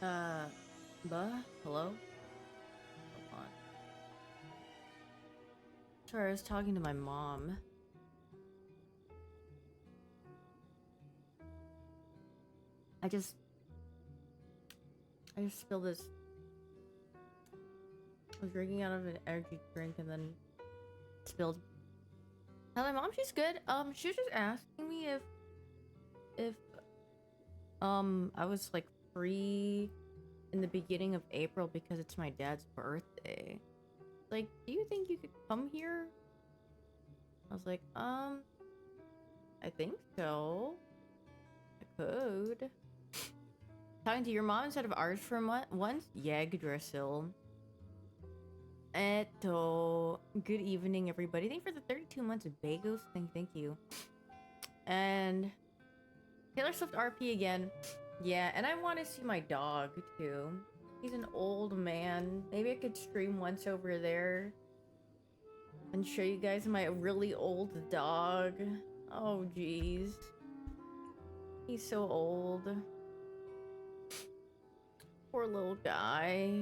Uh, hello? Hold on. Sorry, I was talking to my mom. I just, I just spilled this. I was drinking out of an energy drink and then spilled. Tell my mom she's good. She was just asking me if I was like free in the beginning of April because it's my dad's birthday. Like, do you think you could come here? I was like, I think so. I could. Talking to your mom instead of ours for once? Yggdrasil. Eto. Good evening, everybody. Thank you for the 32 months of bagels. Thank you. And Taylor Swift RP again. Yeah, and I want to see my dog too. He's an old man. Maybe I could stream once over there and show you guys my really old dog. Oh, jeez. He's so old. Poor little guy.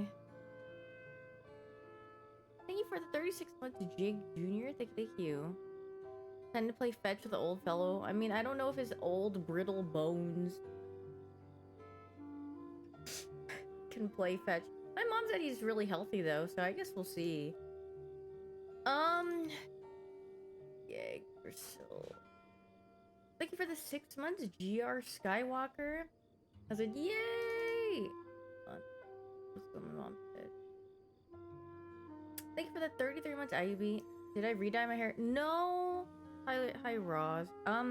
Thank you for the 36 months, Jig Jr. Thank you. Tend to play fetch with the old fellow. I mean, I don't know if his old brittle bones can play fetch. My mom said he's really healthy though, so I guess we'll see. Yeah, Grisel. Thank you for the 6 months, GR Skywalker. I said, yay! What's going on with it? Thank you for the 33 months, Ivy. Did I re-dye my hair? No. Hi, Roz. I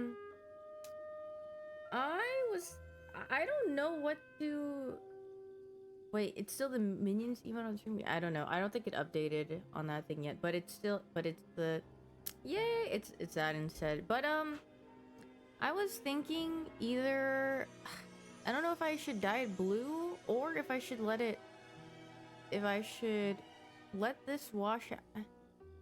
don't know what to. Wait, it's still the Minions emote on stream? I don't know. I don't think it updated on that thing yet, but it's still, but it's the, yay, it's that instead. But I was thinking either, I don't know if I should dye it blue or if I should let this wash.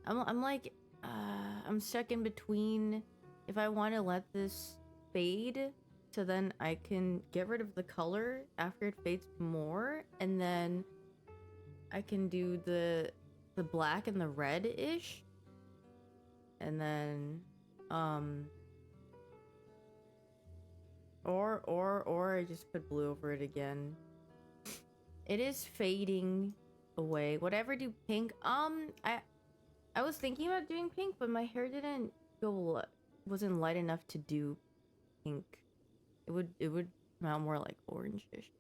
I'm like, I'm stuck in between if I want to let this fade so then I can get rid of the color after it fades more, and then I can do the black and the red-ish, and then or I just put blue over it again. It is fading away. Whatever, do pink. I was thinking about doing pink, but my hair didn't go wasn't light enough to do pink. It would smell more like orange-ish.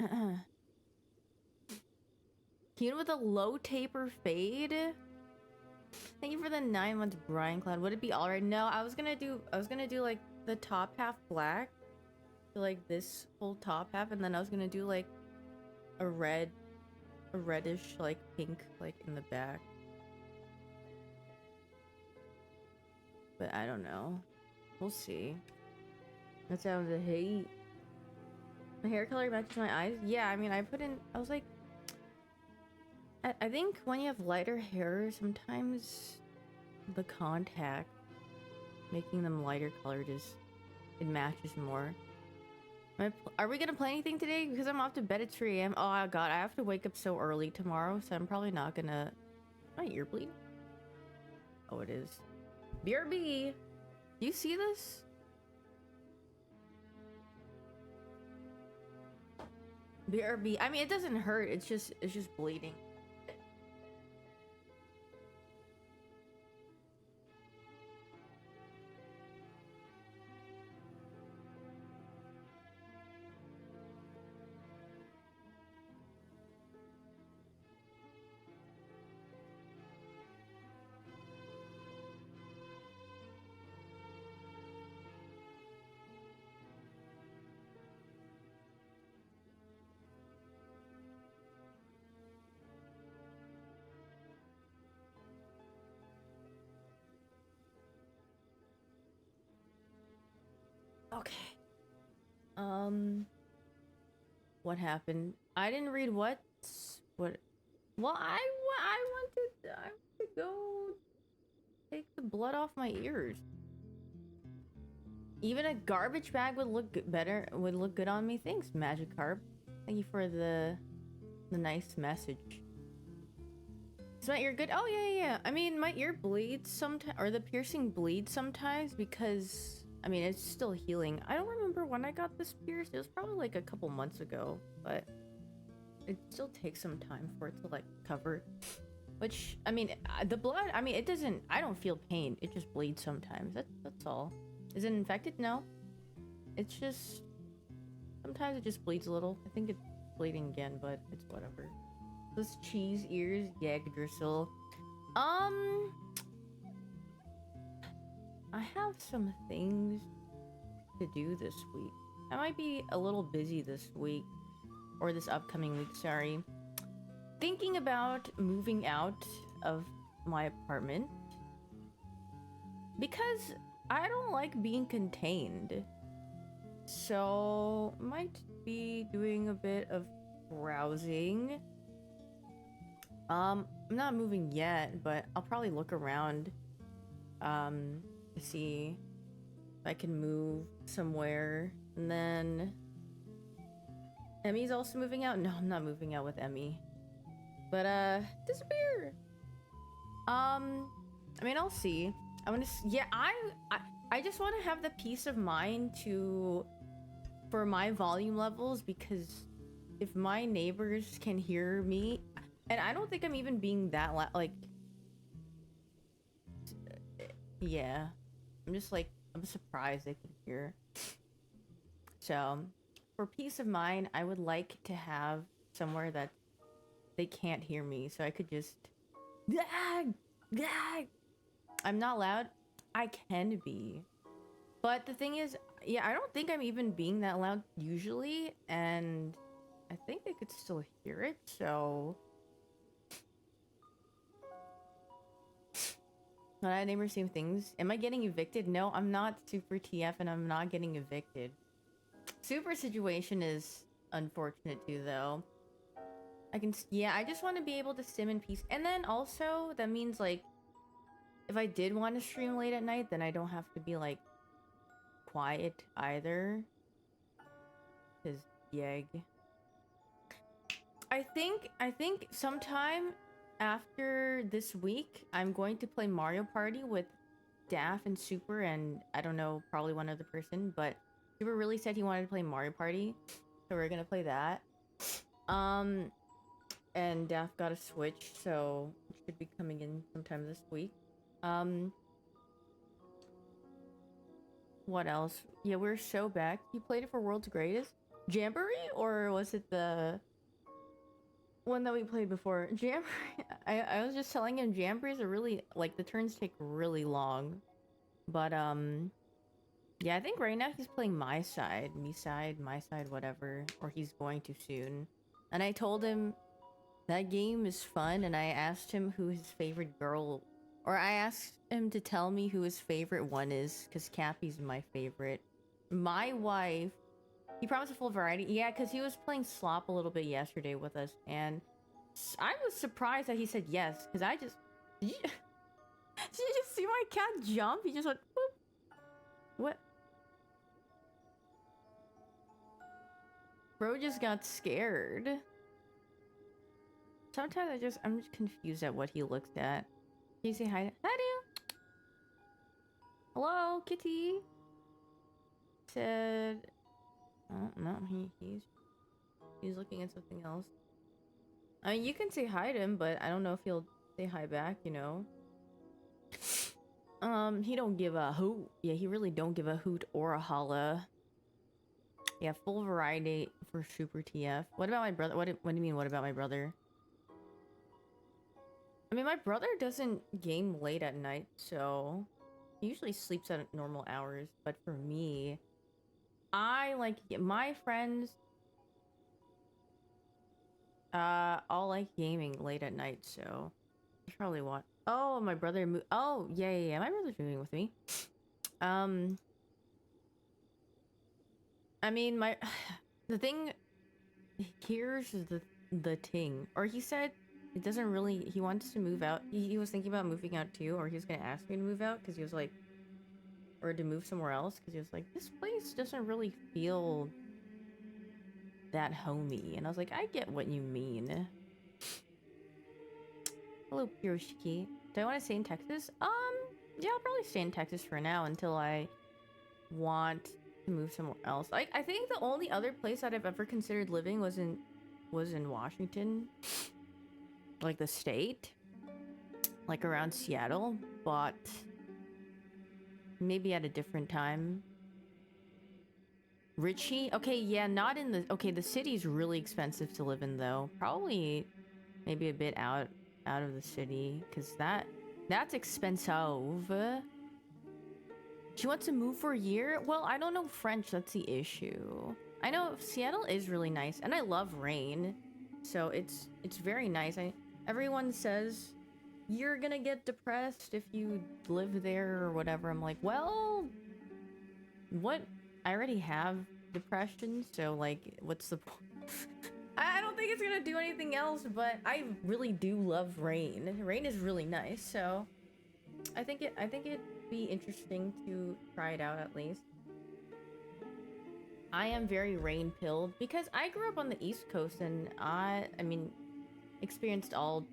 Hyoon with a low taper fade. Thank you for the 9 months, Brian Cloud. Would it be alright? No, I was gonna do like the top half black, so like this whole top half, and then I was gonna do like a reddish like pink like in the back. But I don't know. We'll see. That sounds a hate. My hair color matches my eyes. Yeah, I mean, I was like, I think when you have lighter hair, sometimes the contact making them lighter colored it matches more. Are we gonna play anything today? Because I'm off to bed at 3 a.m. Oh god, I have to wake up so early tomorrow, so I'm probably not gonna. My ear bleed? Oh, it is. BRB! Do you see this? BRB. I mean, it doesn't hurt. It's just bleeding. Okay. What happened? I didn't read what. Well, I wanted to go take the blood off my ears. Even a garbage bag would look would look good on me. Thanks, Magikarp. Thank you for the nice message. Is my ear good? Oh yeah. I mean, my ear bleeds sometimes, or the piercing bleeds sometimes because I mean it's still healing. I don't remember when I got this pierced. It was probably like a couple months ago, but it still takes some time for it to like cover. Which I mean, the blood. I mean, it doesn't. I don't feel pain. It just bleeds sometimes. That's all. Is it infected? No. It's just sometimes it just bleeds a little. I think it's bleeding again, but it's whatever. Those cheese ears, Yggdrasil. I have some things to do this week. I might be a little busy this week, or this upcoming week, sorry. Thinking about moving out of my apartment because I don't like being contained. So, might be doing a bit of browsing. I'm not moving yet, but I'll probably look around to see if I can move somewhere. And then Emmy's also moving out. No, I'm not moving out with Emmy. But disappear. I mean, I'll see. I want to. Yeah, I just want to have the peace of mind for my volume levels, because if my neighbors can hear me, and I don't think I'm even being that loud. Like, yeah, I'm just like, I'm surprised they can hear. So, for peace of mind, I would like to have somewhere that they can't hear me, so I could just. I'm not loud. I can be. But the thing is, yeah, I don't think I'm even being that loud usually, and I think they could still hear it, so. Not I neighbor same things. Am I getting evicted? No, I'm not super TF and I'm not getting evicted. Super situation is unfortunate too, though. Yeah, I just want to be able to sim in peace. And then also, that means like, if I did want to stream late at night, then I don't have to be like quiet either. Cause yeg. I think sometime after this week, I'm going to play Mario Party with Daff and Super and I don't know, probably one other person, but Super really said he wanted to play Mario Party, so we're gonna play that. And Daff got a Switch, so it should be coming in sometime this week. What else? Yeah, we're so back. You played it for World's Greatest? Jamboree? Or was it the one that we played before? Jamboree? I was just telling him Jamborees are really, like, the turns take really long. But, yeah, I think right now he's playing my side, my side, whatever. Or he's going to soon. And I told him that game is fun, and I asked him who his favorite girl... Or I asked him to tell me who his favorite one is, because Cappy's my favorite. My wife... He promised a full variety. Yeah, because he was playing Slop a little bit yesterday with us, and I was surprised that he said yes, because I just... Did you... Did you just see my cat jump? He just went... Boop. What? Bro just got scared. Sometimes I'm just confused at what he looks at. Can you say hi? Hi, dude. Hello, kitty. Said, oh no, he's looking at something else. I mean, you can say hi to him, but I don't know if he'll say hi back. You know. He don't give a hoot. Yeah, he really don't give a hoot or a holla. Yeah, full variety for Super TF. What about my brother? What do you mean? What about my brother? I mean, my brother doesn't game late at night, so he usually sleeps at normal hours. But for me, I like my friends. All like gaming late at night, so you probably want. Oh, my brother moved. Oh, yeah. My brother's moving with me. I mean, the thing. Here's the thing, or he said. It doesn't really. He wants to move out. He was thinking about moving out too, or he was gonna ask me to move out because he was like, or to move somewhere else because he was like, this place doesn't really feel that homey. And I was like, I get what you mean. Hello, Piroshiki. Do I want to stay in Texas? Yeah, I'll probably stay in Texas for now until I want to move somewhere else. I think the only other place that I've ever considered living was in Washington. Like the state, like around Seattle, but maybe at a different time. Richie? Okay, yeah, not in the... Okay, the city's really expensive to live in, though. Probably maybe a bit out of the city, because that's expensive. She wants to move for a year? Well, I don't know French, that's the issue. I know Seattle is really nice, and I love rain. So it's very nice. Everyone says you're gonna get depressed if you live there or whatever. I'm like, well, what? I already have depression, so like, what's the point? I don't think it's gonna do anything else, but I really do love rain. Rain is really nice, so I think it'd be interesting to try it out at least. I am very rain pilled because I grew up on the East Coast and I mean, experienced all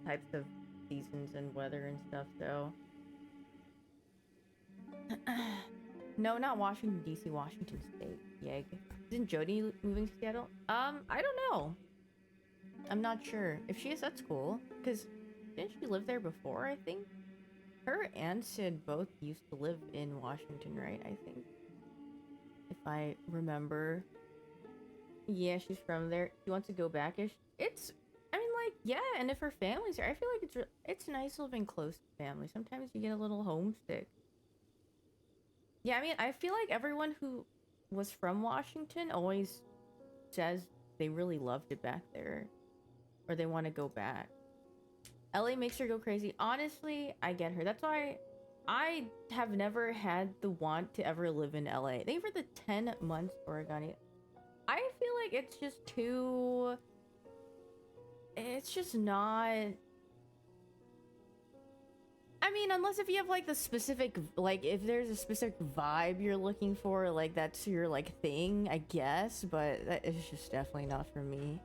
types of seasons and weather and stuff, so. No, not Washington, D.C., Washington State. Yeg. Isn't Jody moving to Seattle? I don't know. I'm not sure. If she is, that's cool. Because didn't she live there before, I think? Her and Sid both used to live in Washington, right? I think. If I remember. Yeah, she's from there. She wants to go back-ish. I mean, like, yeah, and if her family's there, I feel like it's nice living close to family. Sometimes you get a little homesick. Yeah, I mean, I feel like everyone who was from Washington always says they really loved it back there. Or they want to go back. LA makes her go crazy. Honestly, I get her. That's why I have never had the want to ever live in LA. Thank you for the 10 months, Oregoni. I feel like it's just too... It's just not... I mean, unless if you have, like, the specific... Like, if there's a specific vibe you're looking for, like, that's your, like, thing, I guess. But that is just definitely not for me.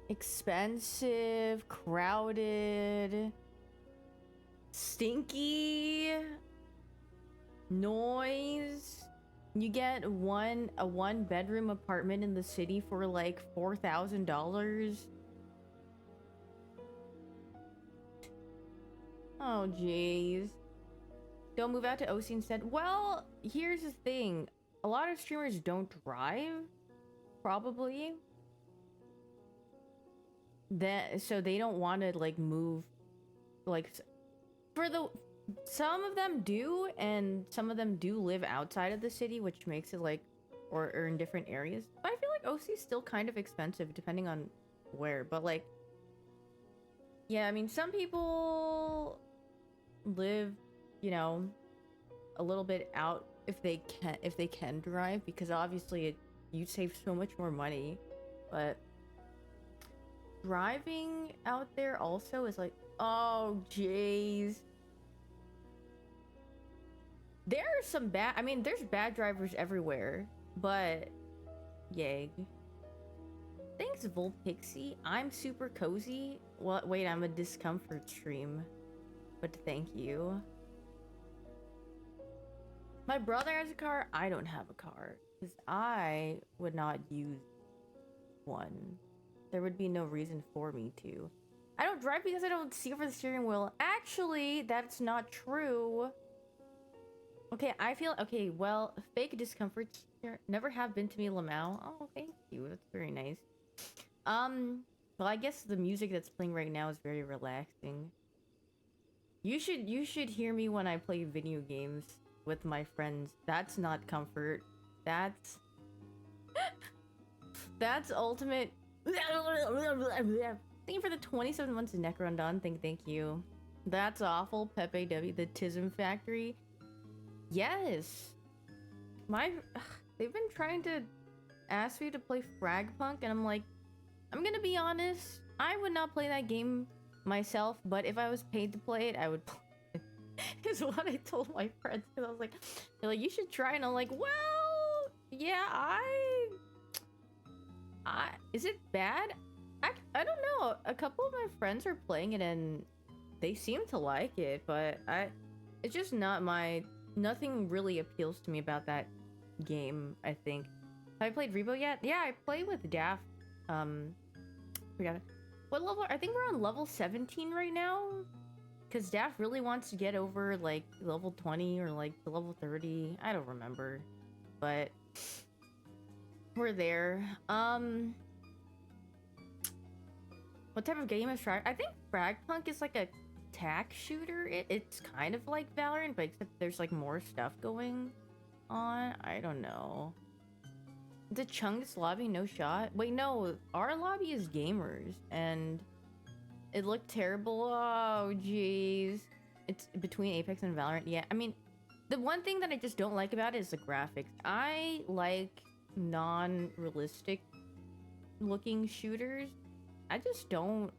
Expensive, crowded, stinky, noise. You get a one bedroom apartment in the city for like $4,000. Oh jeez. Don't move out to OC instead. Well, here's the thing. A lot of streamers don't drive, probably. So they don't want to like move, like, some of them do, and some of them do live outside of the city, which makes it like, or in different areas. But I feel like OC is still kind of expensive depending on where, but like, yeah, I mean, some people live, you know, a little bit out if they can drive, because obviously you save so much more money, but driving out there also is like, oh jeez. There are some bad, I mean, there's bad drivers everywhere, but yay. Thanks, Volpixie. I'm super cozy. What? Wait, I'm a discomfort stream, but thank you. My brother has a car. I don't have a car because I would not use one. There would be no reason for me to. I don't drive because I don't see over the steering wheel. Actually, that's not true. Okay, I feel... Okay, well, fake discomfort here. Never have been to me, Lamau. Oh, thank you. That's very nice. Well, I guess the music that's playing right now is very relaxing. You should hear me when I play video games with my friends. That's not comfort. That's... That's ultimate... Thank you for the 27 months of Necrondon. Thank you. That's awful. Pepe W. The Tism Factory. Yes. They've been trying to ask me to play Fragpunk, and I'm like, I'm gonna be honest, I would not play that game myself, but if I was paid to play it, I would play it. Is what I told my friends, because I was like, they're like, you should try, and I'm like, well, yeah, is it bad? I don't know. A couple of my friends are playing it and they seem to like it, but it's just not my... Nothing really appeals to me about that game, I think. Have I played Rebo yet? Yeah, I play with Daft. Forgot it. What level? I think we're on level 17 right now. Because Daft really wants to get over, like, level 20 or, like, the level 30. I don't remember. But... we're there. What type of game is Frag? I think Fragpunk is like a attack shooter. It's kind of like Valorant, but except there's like more stuff going on. I don't know. The Chungus lobby, no shot. Wait, no, our lobby is gamers, and it looked terrible. Oh, jeez. It's between Apex and Valorant. Yeah, I mean, the one thing that I just don't like about it is the graphics. I like non-realistic looking shooters. I just don't.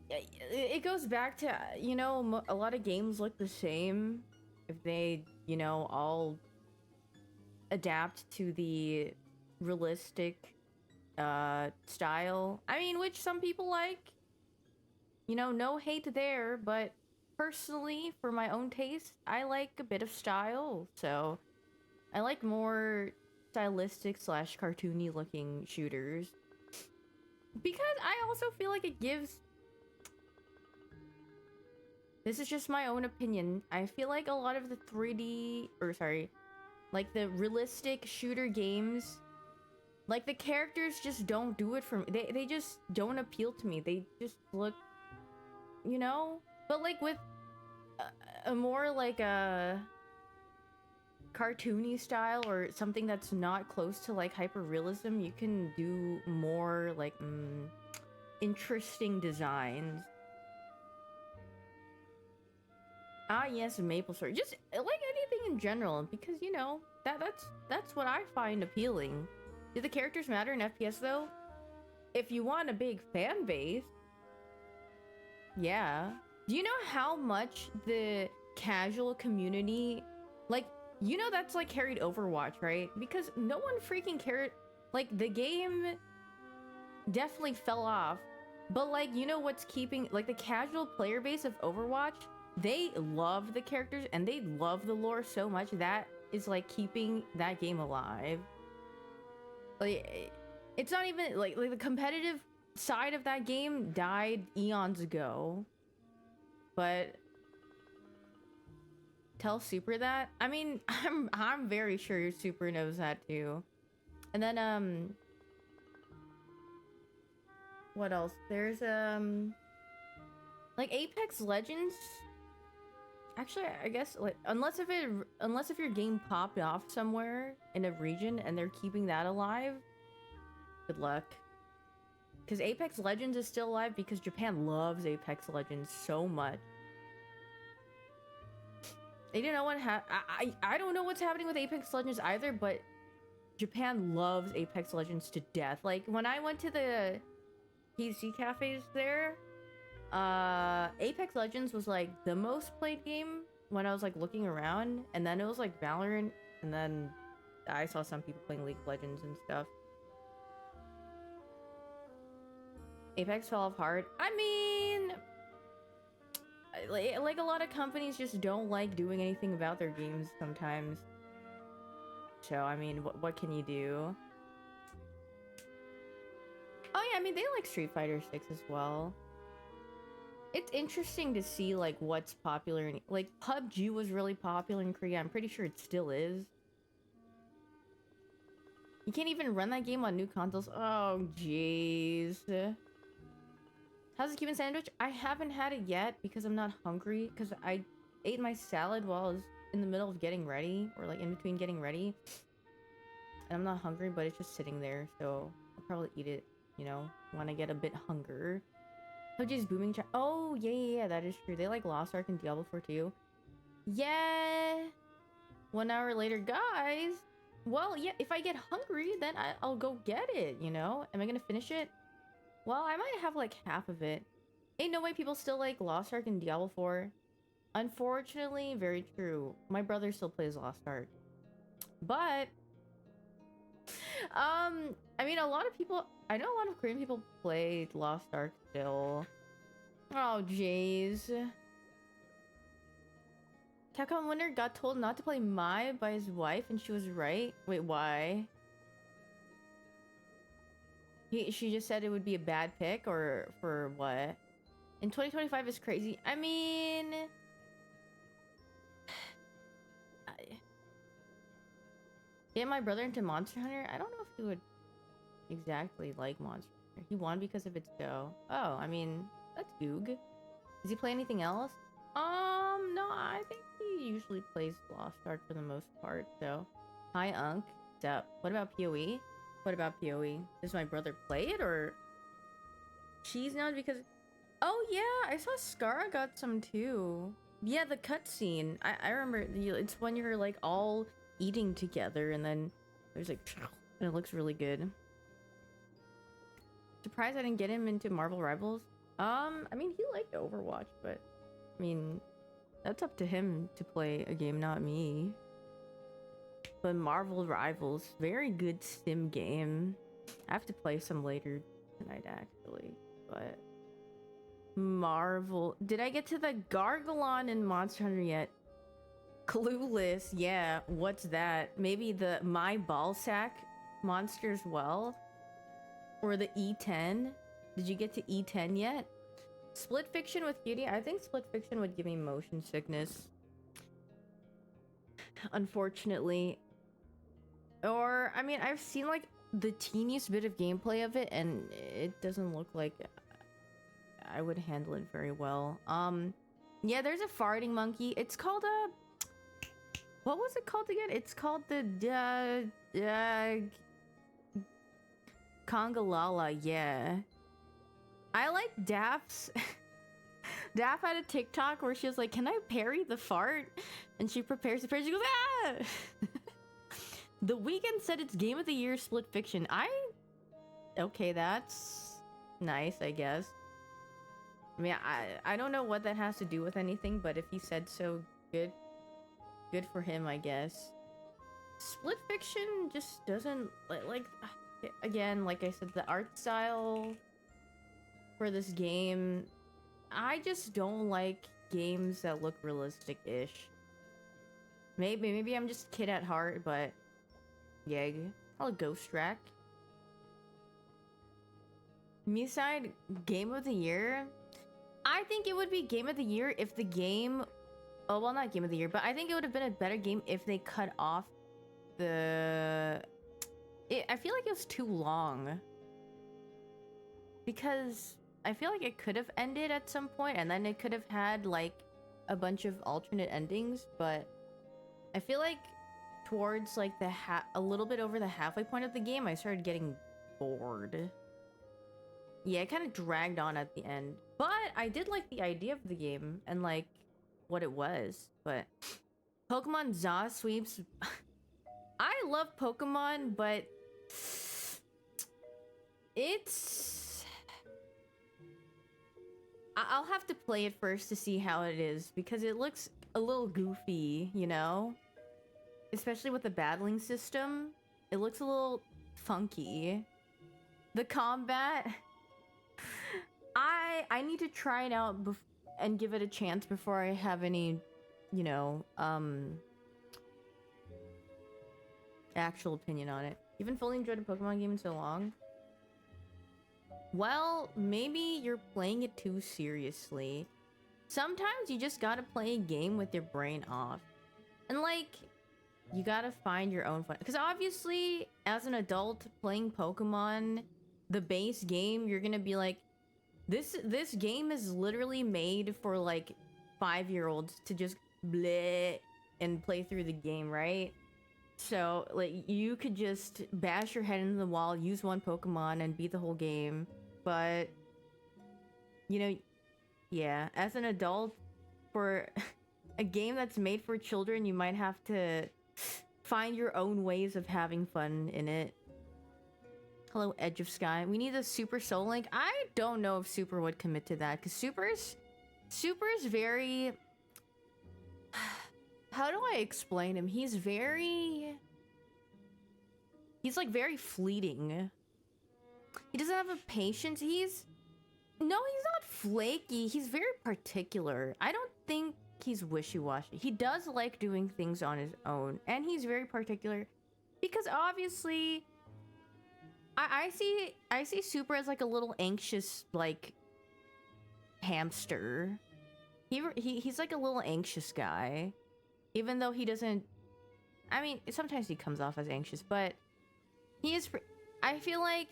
It goes back to, you know, a lot of games look the same if they, you know, all adapt to the realistic style. I mean, which some people like. You know, no hate there, but personally, for my own taste, I like a bit of style. So I like more stylistic slash cartoony looking shooters. Because I also feel like it gives... This is just my own opinion. I feel like a lot of the 3D... Or sorry. Like the realistic shooter games... Like the characters just don't do it for me. They just don't appeal to me. They just look... You know? But like with a more like a cartoony style or something that's not close to like hyper-realism, you can do more like interesting designs. Ah yes, Maple Story. Just like anything in general, because you know, that's what I find appealing. Do the characters matter in FPS though? If you want a big fan base, yeah. Do you know how much the casual community, like, you know that's like carried Overwatch, right? Because no one freaking cared. Like, the game definitely fell off. But like, you know what's keeping, like, the casual player base of Overwatch, they love the characters and they love the lore so much that is like keeping that game alive. Like, it's not even, like the competitive side of that game died eons ago. But tell Super that? I mean, I'm very sure Super knows that too. And then what else? There's like Apex Legends. Actually, I guess like unless if your game popped off somewhere in a region and they're keeping that alive, good luck. Because Apex Legends is still alive because Japan loves Apex Legends so much. They don't know what I don't know what's happening with Apex Legends either, but Japan loves Apex Legends to death. Like, when I went to the PC cafes there, Apex Legends was like the most played game when I was like looking around, and then it was like Valorant, and then I saw some people playing League of Legends and stuff. Apex fell off hard. I mean, like a lot of companies just don't like doing anything about their games sometimes. So, I mean, what can you do? Oh yeah, I mean, they like Street Fighter 6 as well. It's interesting to see like what's popular in, like, PUBG was really popular in Korea. I'm pretty sure it still is. You can't even run that game on new consoles. Oh, jeez. How's the Cuban sandwich? I haven't had it yet because I'm not hungry, because I ate my salad while I was in the middle of getting ready, or like in between getting ready. And I'm not hungry, but it's just sitting there, so I'll probably eat it, you know, when I get a bit hunger. PUBG's booming chat. Oh, yeah, that is true. They like Lost Ark and Diablo 4 too. Yeah. 1 hour later, guys. Well, yeah, if I get hungry, then I'll go get it, you know? Am I gonna finish it? Well, I might have like half of it. Ain't no way people still like Lost Ark and Diablo 4. Unfortunately, very true. My brother still plays Lost Ark. But I mean, a lot of people, I know a lot of Korean people play Lost Ark still. Oh, jeez. Capcom winner got told not to play Mai by his wife, and she was right. Wait, why? She just said it would be a bad pick, or for what? In 2025 is crazy. I mean, get my brother into Monster Hunter. I don't know if he would exactly like Monster Hunter. He won because of its dough. Oh, I mean, that's goog. Does he play anything else? No, I think he usually plays Lost Ark for the most part, so. Hi, Unk. What's up? What about PoE? What about PoE? Does my brother play it, or... Cheese now because... Oh, yeah, I saw Skara got some, too. Yeah, the cutscene. I remember, it's when you're, like, all eating together, and then there's, like... And it looks really good. Surprised I didn't get him into Marvel Rivals. I mean, he liked Overwatch, but... I mean, that's up to him to play a game, not me. But Marvel Rivals, very good sim game. I have to play some later tonight, actually. But Marvel, did I get to the Gargalon in Monster Hunter yet? Clueless, yeah. What's that? Maybe the My Ballsack monster as well, or the E10. Did you get to E10 yet? Split Fiction with Cutie. I think Split Fiction would give me motion sickness, unfortunately. Or, I mean, I've seen like the teeniest bit of gameplay of it, and it doesn't look like I would handle it very well. Yeah, there's a farting monkey. It's called a... What was it called again? It's called the Congalala, yeah. I like Daph's... Daph had a TikTok where she was like, can I parry the fart? And she prepares the parry, she goes, ah! The Weeknd said it's Game of the Year Split Fiction. Okay, that's nice, I guess. I mean, I don't know what that has to do with anything, but if he said so, good for him, I guess. Split Fiction just doesn't, like, again, like I said, the art style for this game, I just don't like games that look realistic-ish. Maybe I'm just a kid at heart, but yeah, I'll Ghost Rack. Me-side Game of the Year? I think it would be Game of the Year if the game... Oh, well, not Game of the Year, but I think it would have been a better game if they cut off the... I feel like it was too long. Because I feel like it could have ended at some point, and then it could have had, like, a bunch of alternate endings, but I feel like towards, like, a little bit over the halfway point of the game, I started getting bored. Yeah, it kind of dragged on at the end. But I did like the idea of the game and, like, what it was. But Pokemon Za Sweeps... I love Pokemon, but... It's... I'll have to play it first to see how it is, because it looks a little goofy, you know? Especially with the battling system. It looks a little funky. The combat... I need to try it out and give it a chance before I have any, you know, actual opinion on it. You haven't fully enjoyed a Pokemon game in so long? Well, maybe you're playing it too seriously. Sometimes you just gotta play a game with your brain off. And, like, you gotta find your own fun. Because obviously, as an adult playing Pokemon, the base game, you're gonna be like, this game is literally made for, like, 5-year-olds to just bleh and play through the game, right? So, like, you could just bash your head into the wall, use one Pokemon, and beat the whole game. But, you know, yeah, as an adult, for a game that's made for children, you might have to find your own ways of having fun in it. Hello, Edge of Sky. We need a Super Soul Link. I don't know if Super would commit to that, because Super's very... How do I explain him? He's like very fleeting. He doesn't have a patience. No, he's not flaky. He's very particular. I don't think he's wishy-washy. He does like doing things on his own, and he's very particular because obviously I see Super as like a little anxious, like, hamster. He's like a little anxious guy, even though he doesn't... I mean, sometimes he comes off as anxious, but he is... I feel like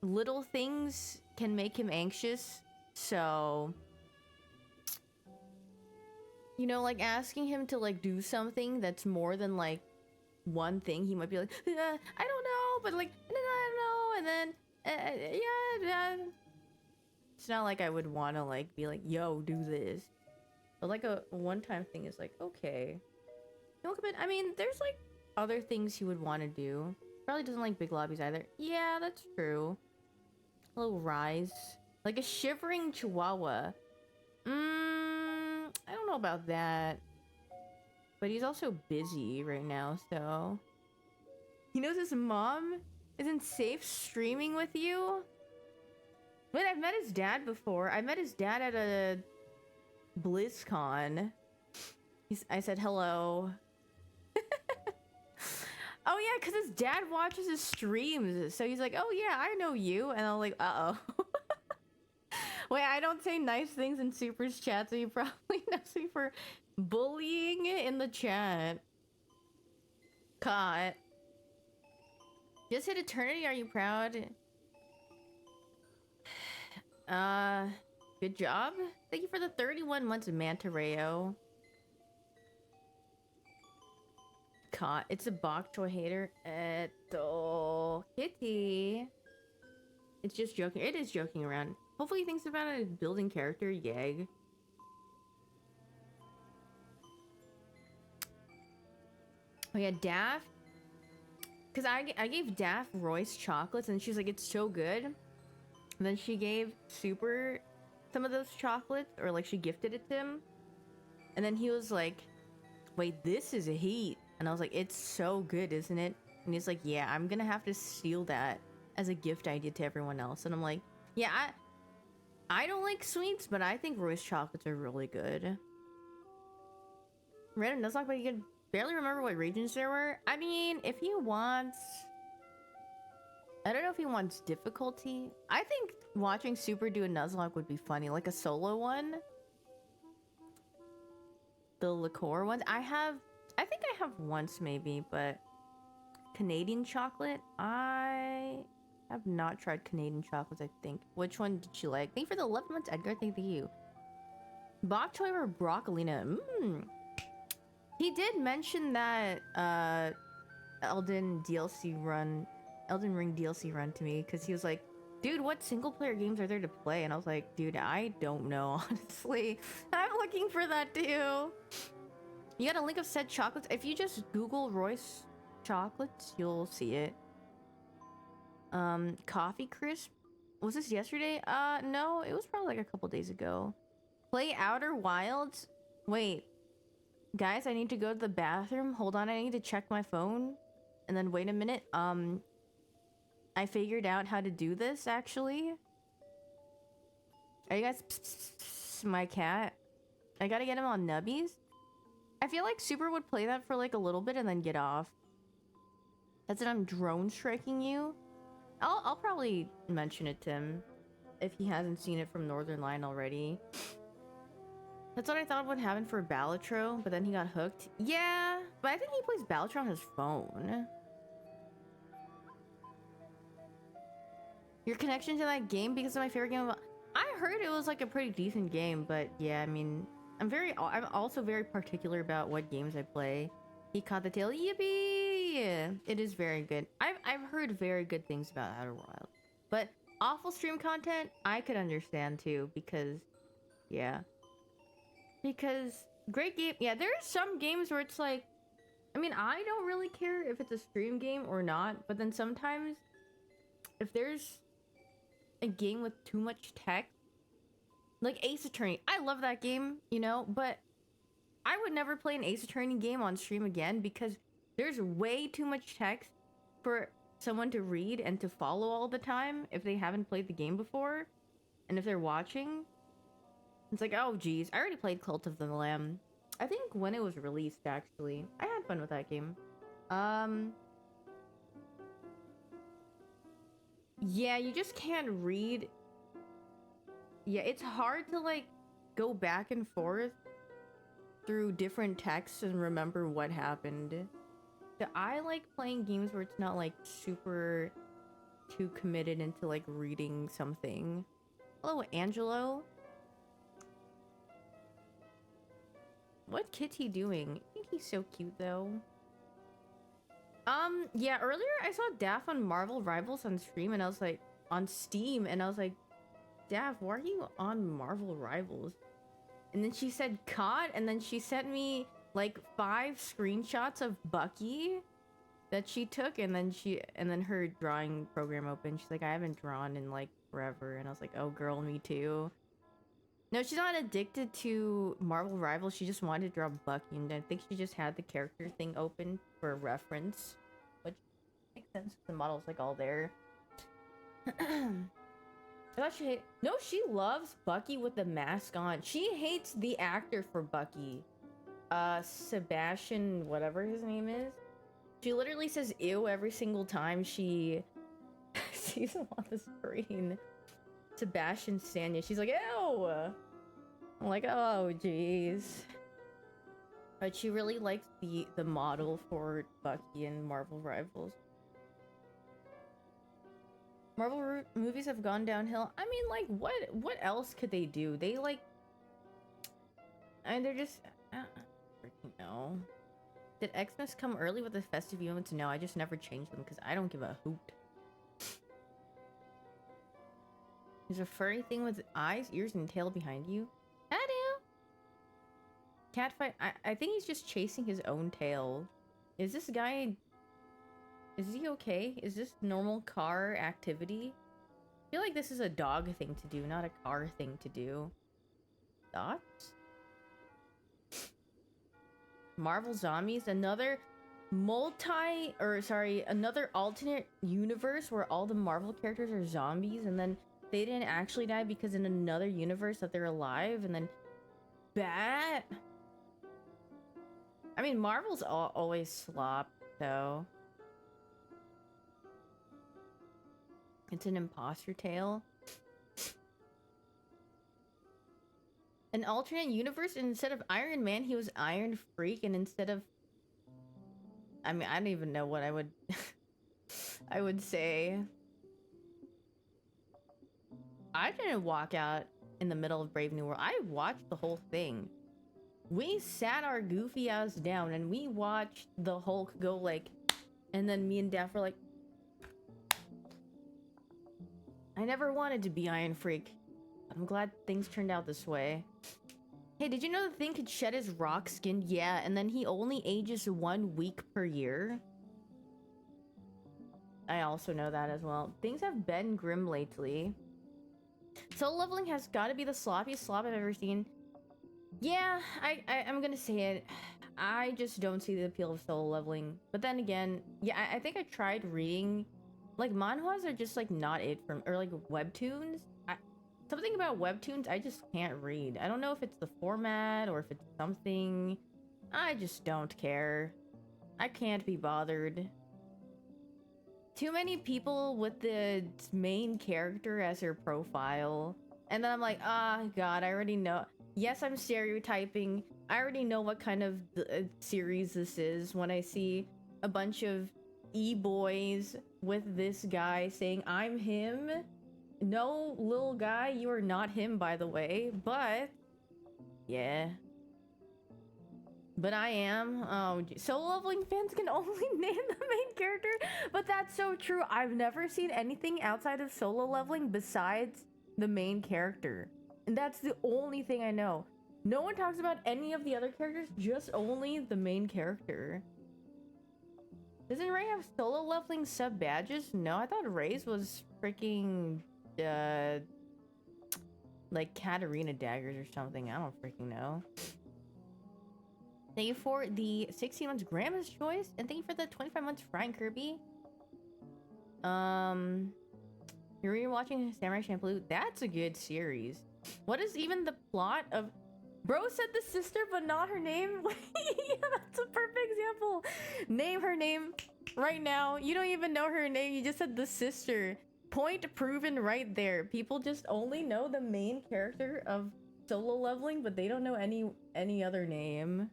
little things can make him anxious, so... You know, like asking him to like do something that's more than like one thing. He might be like, I don't know, but like, no, I don't know, and then yeah. It's not like I would want to like be like, yo, do this. But like a one-time thing is like, okay. You look a bit. I mean, there's like other things he would want to do. Probably doesn't like big lobbies either. Yeah, that's true. A little rise, like a shivering chihuahua. I don't know about that. But he's also busy right now, so he knows his mom isn't safe streaming with you. Wait, I've met his dad before. I met his dad at a BlizzCon. I said hello. Oh yeah, because his dad watches his streams. So he's like, oh yeah, I know you. And I'm like, uh-oh. Wait, I don't say nice things in Super's chat, so you probably knows me for bullying in the chat. Caught. Just hit eternity, are you proud? Good job. Thank you for the 31 months of Manta Rayo. Caught. It's a bok choy hater. Eto. Kitty. It's just joking. It is joking around. Hopefully he thinks about a building character. Yeg. Oh yeah, Daff. Because I gave Daff Royce chocolates and she's like, it's so good. And then she gave Super some of those chocolates, or like she gifted it to him. And then he was like, wait, this is a heat. And I was like, it's so good, isn't it? And he's like, yeah, I'm gonna have to steal that as a gift idea to everyone else. And I'm like, yeah, I don't like sweets, but I think Royce chocolates are really good. Random Nuzlocke, but you can barely remember what regions there were. I mean, if he wants... I don't know if he wants difficulty. I think watching Super do a Nuzlocke would be funny, like a solo one. The liqueur ones. I think I have once maybe, but Canadian chocolate, I have not tried Canadian chocolates, I think. Which one did you like? Thank you for the 11 months, Edgar. Thank you. Bok choy or broccolina? He did mention that Elden Ring DLC run to me, because he was like, dude, what single player games are there to play? And I was like, dude, I don't know, honestly. I'm looking for that too. You got a link of said chocolates? If you just Google Royce chocolates, you'll see it. Coffee Crisp? Was this yesterday? No, it was probably like a couple days ago. Play Outer Wilds? Wait. Guys, I need to go to the bathroom. Hold on, I need to check my phone. And then wait a minute. I figured out how to do this, actually. Are you guys... my cat? I gotta get him on nubbies. I feel like Super would play that for like a little bit and then get off. That's it, I'm drone striking you. I'll probably mention it to him if he hasn't seen it from Northern Line already. That's what I thought would happen for Balatro, but then he got hooked. Yeah, but I think he plays Balatro on his phone. Your connection to that game because of my favorite game. I heard it was like a pretty decent game, but yeah, I mean, I'm also very particular about what games I play. He caught the tail. Yippee! It is very good. I've heard very good things about Outer Wild, but awful stream content I could understand too, because yeah, because great game. Yeah, there are some games where it's like, I mean, I don't really care if it's a stream game or not, but then sometimes if there's a game with too much text, like Ace Attorney, I love that game, you know, but I would never play an Ace Attorney game on stream again because there's way too much text for someone to read and to follow all the time if they haven't played the game before. And if they're watching, it's like, oh geez, I already played Cult of the Lamb. I think when it was released, actually. I had fun with that game. Yeah, you just can't read. Yeah, it's hard to like go back and forth through different texts and remember what happened. So I like playing games where it's not like super too committed into like reading something. Hello, Angelo. What Kitty doing? I think he's so cute though. Yeah, earlier I saw Daff on Marvel Rivals on stream and I was like, on Steam, and I was like, Daff, why are you on Marvel Rivals? And then she said COD, and then she sent me like 5 screenshots of Bucky that she took, and then her drawing program opened. She's like, I haven't drawn in like forever, and I was like, oh girl, me too. No, she's not addicted to Marvel Rivals. She just wanted to draw Bucky, and I think she just had the character thing open for reference, which makes sense. The model's like all there. I thought she no, she loves Bucky with the mask on. She hates the actor for Bucky. Sebastian, whatever his name is. She literally says ew every single time she sees him on the screen. Sebastian Stanya. She's like, ew! I'm like, oh, jeez. But she really likes the model for Bucky in Marvel Rivals. Marvel movies have gone downhill. I mean, like, what else could they do? They, like... I mean, they're just... I don't freaking know. Did Xmas come early with the festive events? No, I just never changed them because I don't give a hoot. There's a furry thing with eyes, ears, and tail behind you. I do. Catfight. I think he's just chasing his own tail. Is this guy... Is he okay? Is this normal car activity? I feel like this is a dog thing to do, not a car thing to do. Thoughts? Marvel Zombies, another another alternate universe where all the Marvel characters are zombies and then they didn't actually die because in another universe that they're alive, and then that. I mean, Marvel's always slop, though. It's an imposter tale. An alternate universe, and instead of Iron Man, he was Iron Freak, and instead of... I mean, I don't even know what I would... I would say. I didn't walk out in the middle of Brave New World. I watched the whole thing. We sat our goofy ass down, and we watched the Hulk go, like... And then me and Daff were like... I never wanted to be Iron Freak. I'm glad things turned out this way. Hey, did you know the thing could shed his rock skin? Yeah, and then he only ages 1 week per year. I also know that as well. Things have been grim lately. Solo leveling has got to be the sloppiest slop I've ever seen. Yeah, I'm gonna say it. I just don't see the appeal of solo leveling. But then again, yeah, I think I tried reading... Like, manhwas are just, like, not it for me. Or, like, webtoons. Something about webtoons I just can't read. I don't know if it's the format or if it's something. I just don't care. I can't be bothered. Too many people with the main character as their profile. And then I'm like, God, I already know. Yes, I'm stereotyping. I already know what kind of series this is when I see a bunch of e-boys with this guy saying, I'm him. No, little guy, you are not him, by the way. But, yeah. But I am. Oh, solo leveling fans can only name the main character. But that's so true. I've never seen anything outside of solo leveling besides the main character. And that's the only thing I know. No one talks about any of the other characters, just only the main character. Doesn't Ray have solo leveling sub badges? No, I thought Ray's was freaking, like Katarina daggers or something. I don't freaking know. Thank you for the 16 months Grandma's Choice, and thank you for the 25 months Frying Kirby. You're rewatching Samurai Champloo? That's a good series. What is even the plot of... Bro said the sister, but not her name. Yeah, that's a perfect example. Name her name right now. You don't even know her name. You just said the sister. Point proven right there. People just only know the main character of solo leveling, but they don't know any other name.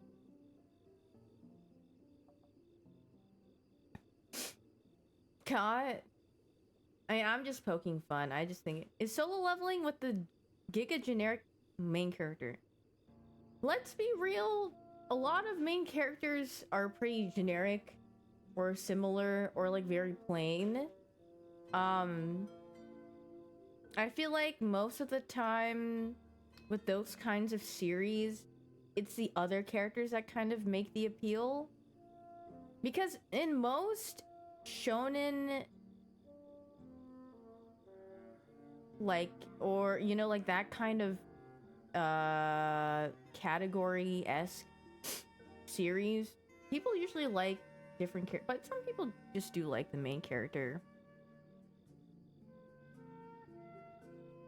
God. I'm just poking fun. I just think... Is solo leveling with the giga generic main character? Let's be real, a lot of main characters are pretty generic or similar or like very plain. I feel like most of the time with those kinds of series, it's the other characters that kind of make the appeal. Because in most shonen, like, or, you know, like that kind of category-esque series, people usually like different characters, but some people just do like the main character.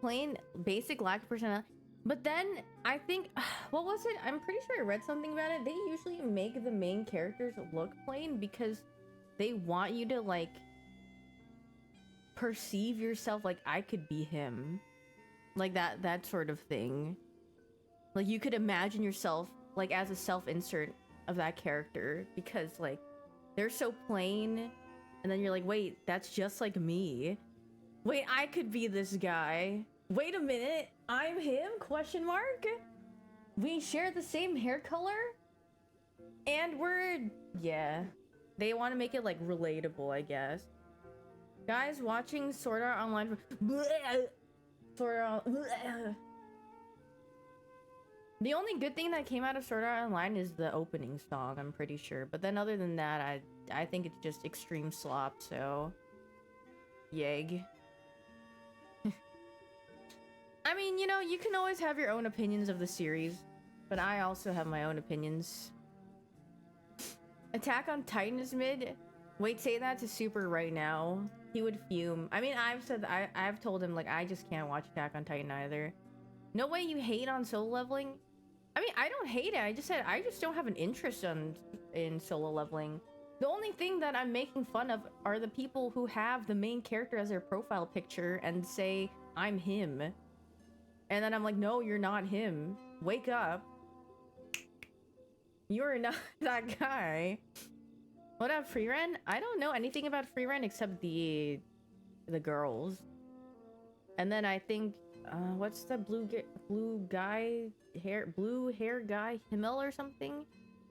Plain basic lack of personality. But then I think, what was it? I'm pretty sure I read something about it. They usually make the main characters look plain because they want you to like perceive yourself like I could be him, like that sort of thing. Like you could imagine yourself like as a self-insert of that character because like they're so plain, and then you're like, wait, that's just like me. Wait, I could be this guy. Wait a minute, I'm him? Question mark? We share the same hair color? And we're... yeah. They want to make it, like, relatable, I guess. Guys watching Sword Art Online... Sword Art... The only good thing that came out of Sword Art Online is the opening song, I'm pretty sure. But then other than that, I think it's just extreme slop, so... Yeg. I mean, you know, you can always have your own opinions of the series, but I also have my own opinions. Attack on Titan is mid. Wait, say that to Super right now. He would fume. I mean, I've told him, like, I just can't watch Attack on Titan either. No way you hate on solo leveling? I mean, I don't hate it. I just said I just don't have an interest in solo leveling. The only thing that I'm making fun of are the people who have the main character as their profile picture and say, I'm him. And then I'm like, no, you're not him. Wake up. You're not that guy. What up, Freeren? I don't know anything about Freeren except the girls. And then I think, what's the blue hair guy, Himmel or something?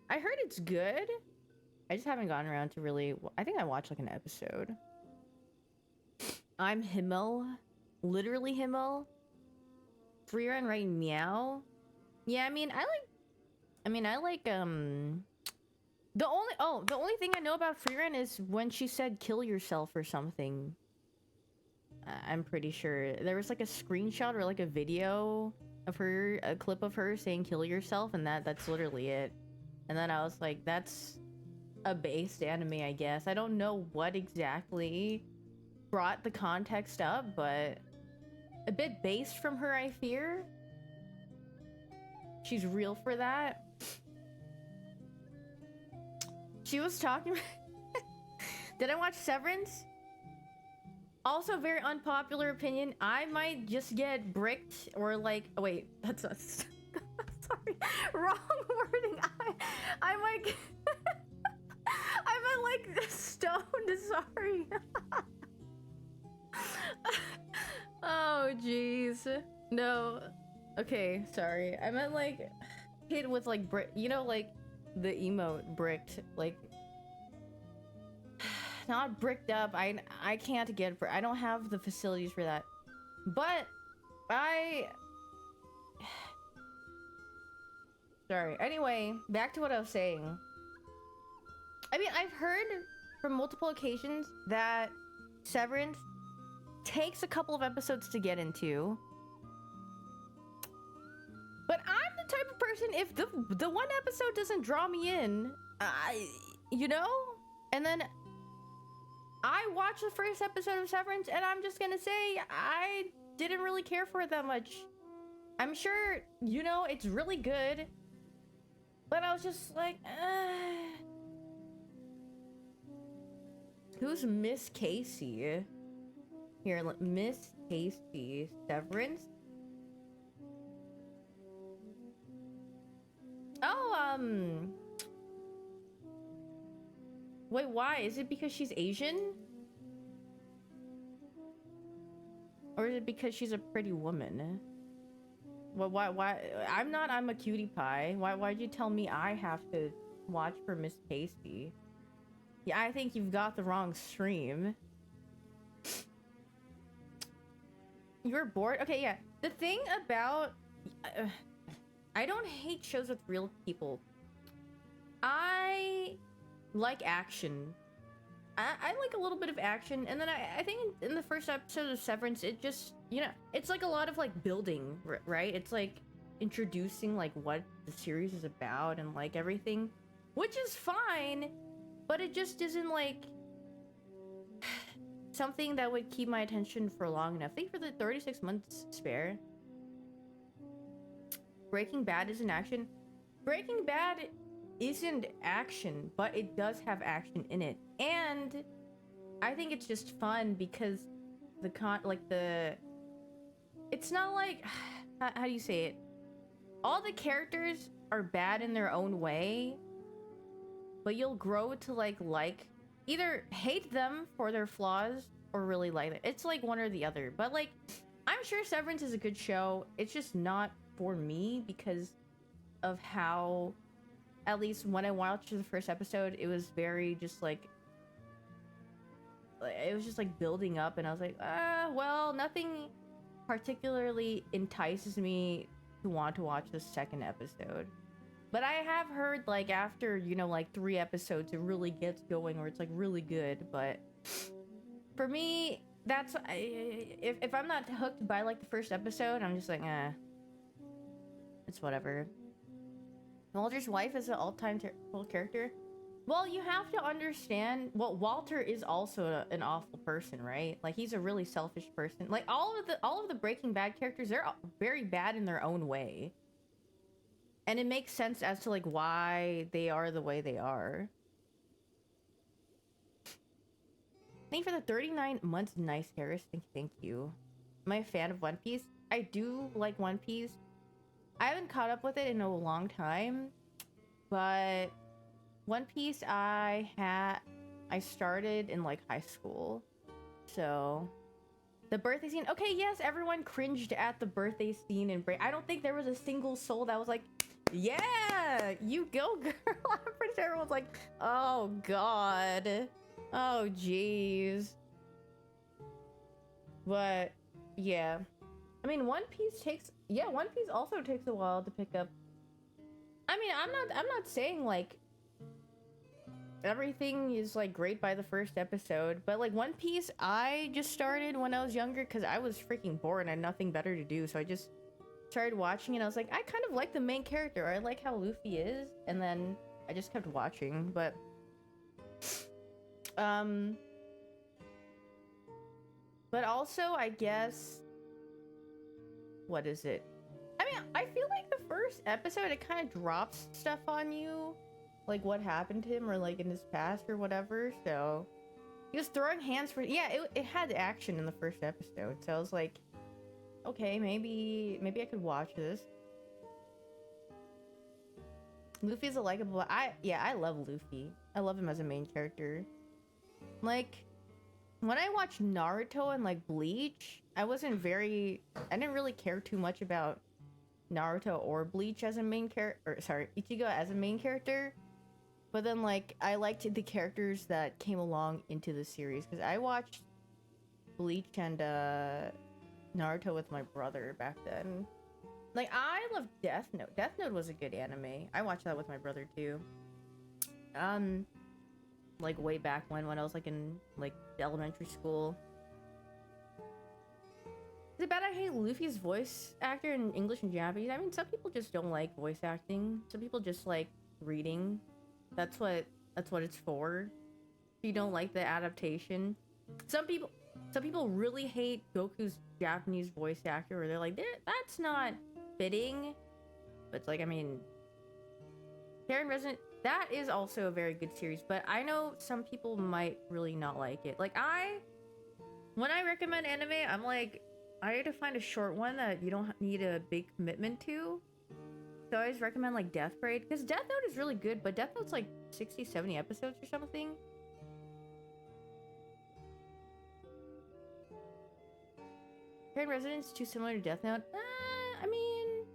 I heard it's good. I just haven't gotten around to really... I think I watched like an episode. I'm Himmel. Literally Himmel. Freeren right meow. Yeah, I mean, I like the only thing I know about Freeren is when she said kill yourself or something. I'm pretty sure there was like a screenshot or like a video of her, a clip of her saying kill yourself, and that's literally it. And then I was like, that's a based anime, I guess. I don't know what exactly brought the context up, but a bit based from her, I fear. She's real for that. She was talking... Did I watch Severance? Also, very unpopular opinion. I might just get bricked or like... Oh, wait, that's us. Sorry, wrong wording. I might get... I meant like stoned, sorry. Oh, jeez. No. Okay, sorry. I meant like hit with like you know, like the emote bricked, like not bricked up. I can't get I don't have the facilities for that. But sorry. Anyway, back to what I was saying. I mean, I've heard from multiple occasions that Severance takes a couple of episodes to get into. But I'm the type of person, if the one episode doesn't draw me in, you know? And then I watched the first episode of Severance and I'm just gonna say I didn't really care for it that much. I'm sure, you know, it's really good. But I was just like, Who's Miss Casey? Here, Miss Casey. Severance? Oh, wait, why? Is it because she's Asian? Or is it because she's a pretty woman? Why? I'm a cutie pie. Why'd you tell me I have to watch for Miss Pasty? Yeah, I think you've got the wrong stream. You're bored? Okay, yeah. The thing about... I don't hate shows with real people. I like action. I like a little bit of action, and then I think in the first episode of Severance, it just, you know, it's like a lot of like building, right? It's like introducing like what the series is about and like everything, which is fine, but it just isn't like something that would keep my attention for long enough. Thank you for the 36 months spare. Breaking Bad is an action. Breaking Bad isn't action, but it does have action in it, and I think it's just fun because it's not like how do you say it? All the characters are bad in their own way, but you'll grow to like either hate them for their flaws or really like it. It's like one or the other. But like, I'm sure Severance is a good show. It's just not for me because of how, at least when I watched the first episode, it was very just like, it was just like building up, and I was like, well, nothing particularly entices me to want to watch the second episode. But I have heard like after, you know, like 3 episodes, it really gets going where it's like really good. But for me, that's if I'm not hooked by like the first episode, I'm just like, it's whatever. Walter's wife is an all-time terrible character. Well, you have to understand. Well, Walter is also an awful person, right? Like, he's a really selfish person. Like, all of the Breaking Bad characters, they're very bad in their own way, and it makes sense as to like why they are the way they are. Thank you for the 39 months, nice Harris. Thank you. Am I a fan of One Piece? I do like One Piece. I haven't caught up with it in a long time, but One Piece I started in like high school. So the birthday scene, okay, yes, everyone cringed at the birthday scene and I don't think there was a single soul that was like, yeah, you go, girl. I'm pretty sure everyone's like, oh god, oh jeez. But yeah, I mean, One Piece also takes a while to pick up. I mean, I'm not saying like everything is like great by the first episode, but like One Piece, I just started when I was younger because I was freaking bored and I had nothing better to do, so I just started watching it. And I was like, I kind of like the main character. I like how Luffy is, and then I just kept watching. But also, I guess, what is it? I mean, I feel like the first episode, it kind of drops stuff on you, like what happened to him or like in his past or whatever. So he was throwing hands for, yeah, it had action in the first episode. So I was like, okay, maybe I could watch this. Luffy's a likable, I love Luffy. I love him as a main character. Like, when I watched Naruto and like Bleach, I didn't really care too much about Naruto or Bleach as a main character, Ichigo as a main character. But then like, I liked the characters that came along into the series, because I watched Bleach and Naruto with my brother back then. Like, I love Death Note. Death Note was a good anime. I watched that with my brother too. Like way back when I was like in like elementary school. Is it bad I hate Luffy's voice actor in English and Japanese? I mean, some people just don't like voice acting. Some people just like reading. That's what it's for. If you don't like the adaptation. Some people really hate Goku's Japanese voice actor, or they're like, that's not fitting. But it's like, I mean, Karen Resident, that is also a very good series, but I know some people might really not like it. Like, when I recommend anime, I'm like, I need to find a short one that you don't need a big commitment to. So I always recommend like Death Parade, because Death Note is really good, but Death Note's like 60, 70 episodes or something. Parent Residence too similar to Death Note? I mean,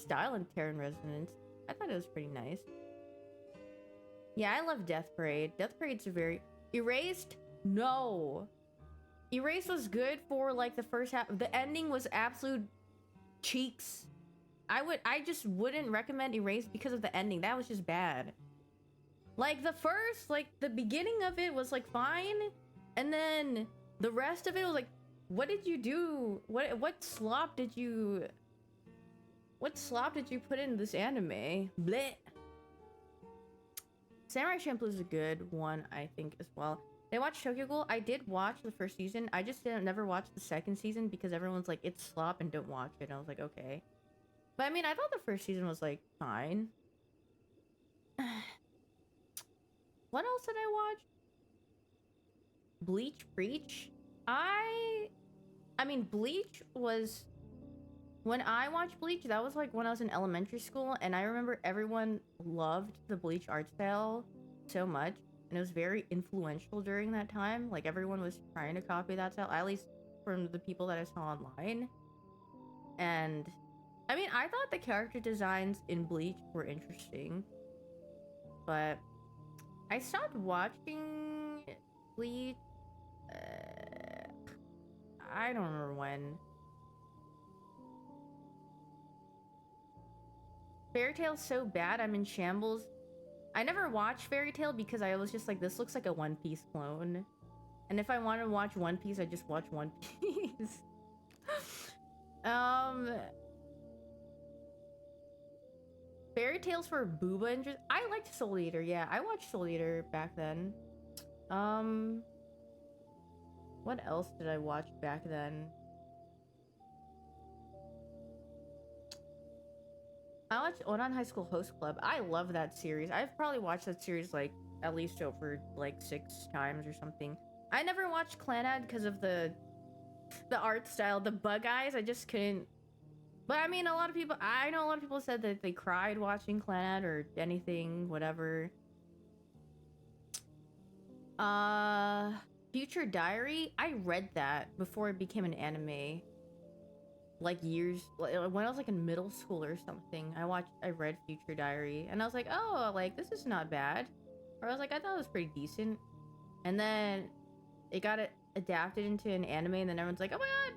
style in Terran Resonance. I thought it was pretty nice. Yeah, I love Death Parade. Death Parade's a very... Erased? No. Erased was good for like the first half. The ending was absolute cheeks. I just wouldn't recommend Erased because of the ending. That was just bad. Like the beginning of it was like fine, and then the rest of it was like, what did you do? What slop did you put in this anime? Bleh. Samurai Champloo is a good one, I think, as well. Did I watch Tokyo Ghoul? I did watch the first season. I just never watched the second season because everyone's like, it's slop and don't watch it. And I was like, okay. But I mean, I thought the first season was like fine. What else did I watch? Bleach Breach? I mean, Bleach was... When I watched Bleach, that was like when I was in elementary school, and I remember everyone loved the Bleach art style so much, and it was very influential during that time. Like, everyone was trying to copy that style, at least from the people that I saw online. And, I mean, I thought the character designs in Bleach were interesting, but I stopped watching Bleach, I don't remember when. Fairy Tail's so bad, I'm in shambles. I never watched Fairy Tail because I was just like, this looks like a One Piece clone. And if I want to watch One Piece, I just watch One Piece. Fairy Tail's for booba interest. I liked Soul Eater, yeah. I watched Soul Eater back then. What else did I watch back then? I watched Oran High School Host Club. I love that series. I've probably watched that series like at least over like 6 times or something. I never watched Clannad because of the art style, the bug eyes. I just couldn't. But I mean, I know a lot of people said that they cried watching Clannad or anything, whatever. Future Diary. I read that before it became an anime. Like years, when I was like in middle school or something, I read Future Diary, and I was like, oh, like this is not bad, or I was like, I thought it was pretty decent, and then it got adapted into an anime, and then everyone's like, oh my god,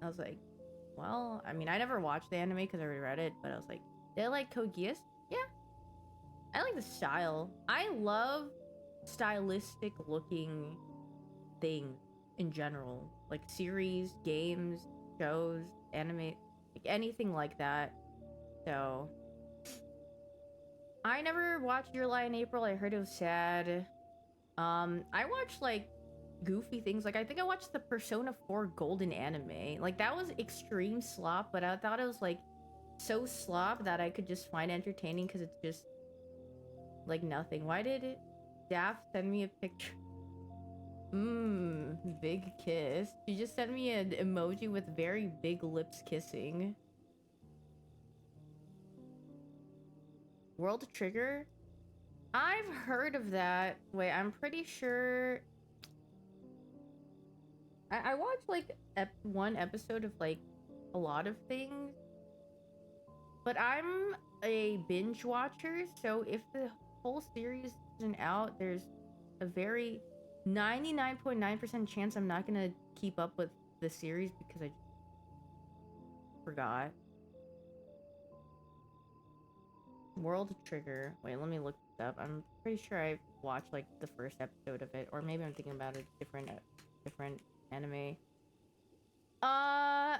I was like, well, I mean, I never watched the anime because I already read it, but I was like, did I like Code Geass? Yeah, I like the style. I love stylistic looking things in general, like series, games, shows, anime, like anything like that. So I never watched Your Lie in April. I heard it was sad. I watched like goofy things. Like I think I watched the Persona 4 Golden anime. Like that was extreme slop, but I thought it was like so slop that I could just find entertaining because it's just like nothing. Why did Daft send me a picture? Big kiss. She just sent me an emoji with very big lips kissing. World Trigger? I've heard of that. Wait, I'm pretty sure... I watched like one episode of like a lot of things. But I'm a binge watcher, so if the whole series isn't out, there's a very 99.9% chance I'm not gonna keep up with the series because I forgot. World Trigger. Wait, let me look this up. I'm pretty sure I watched like the first episode of it, or maybe I'm thinking about a different anime. Oh,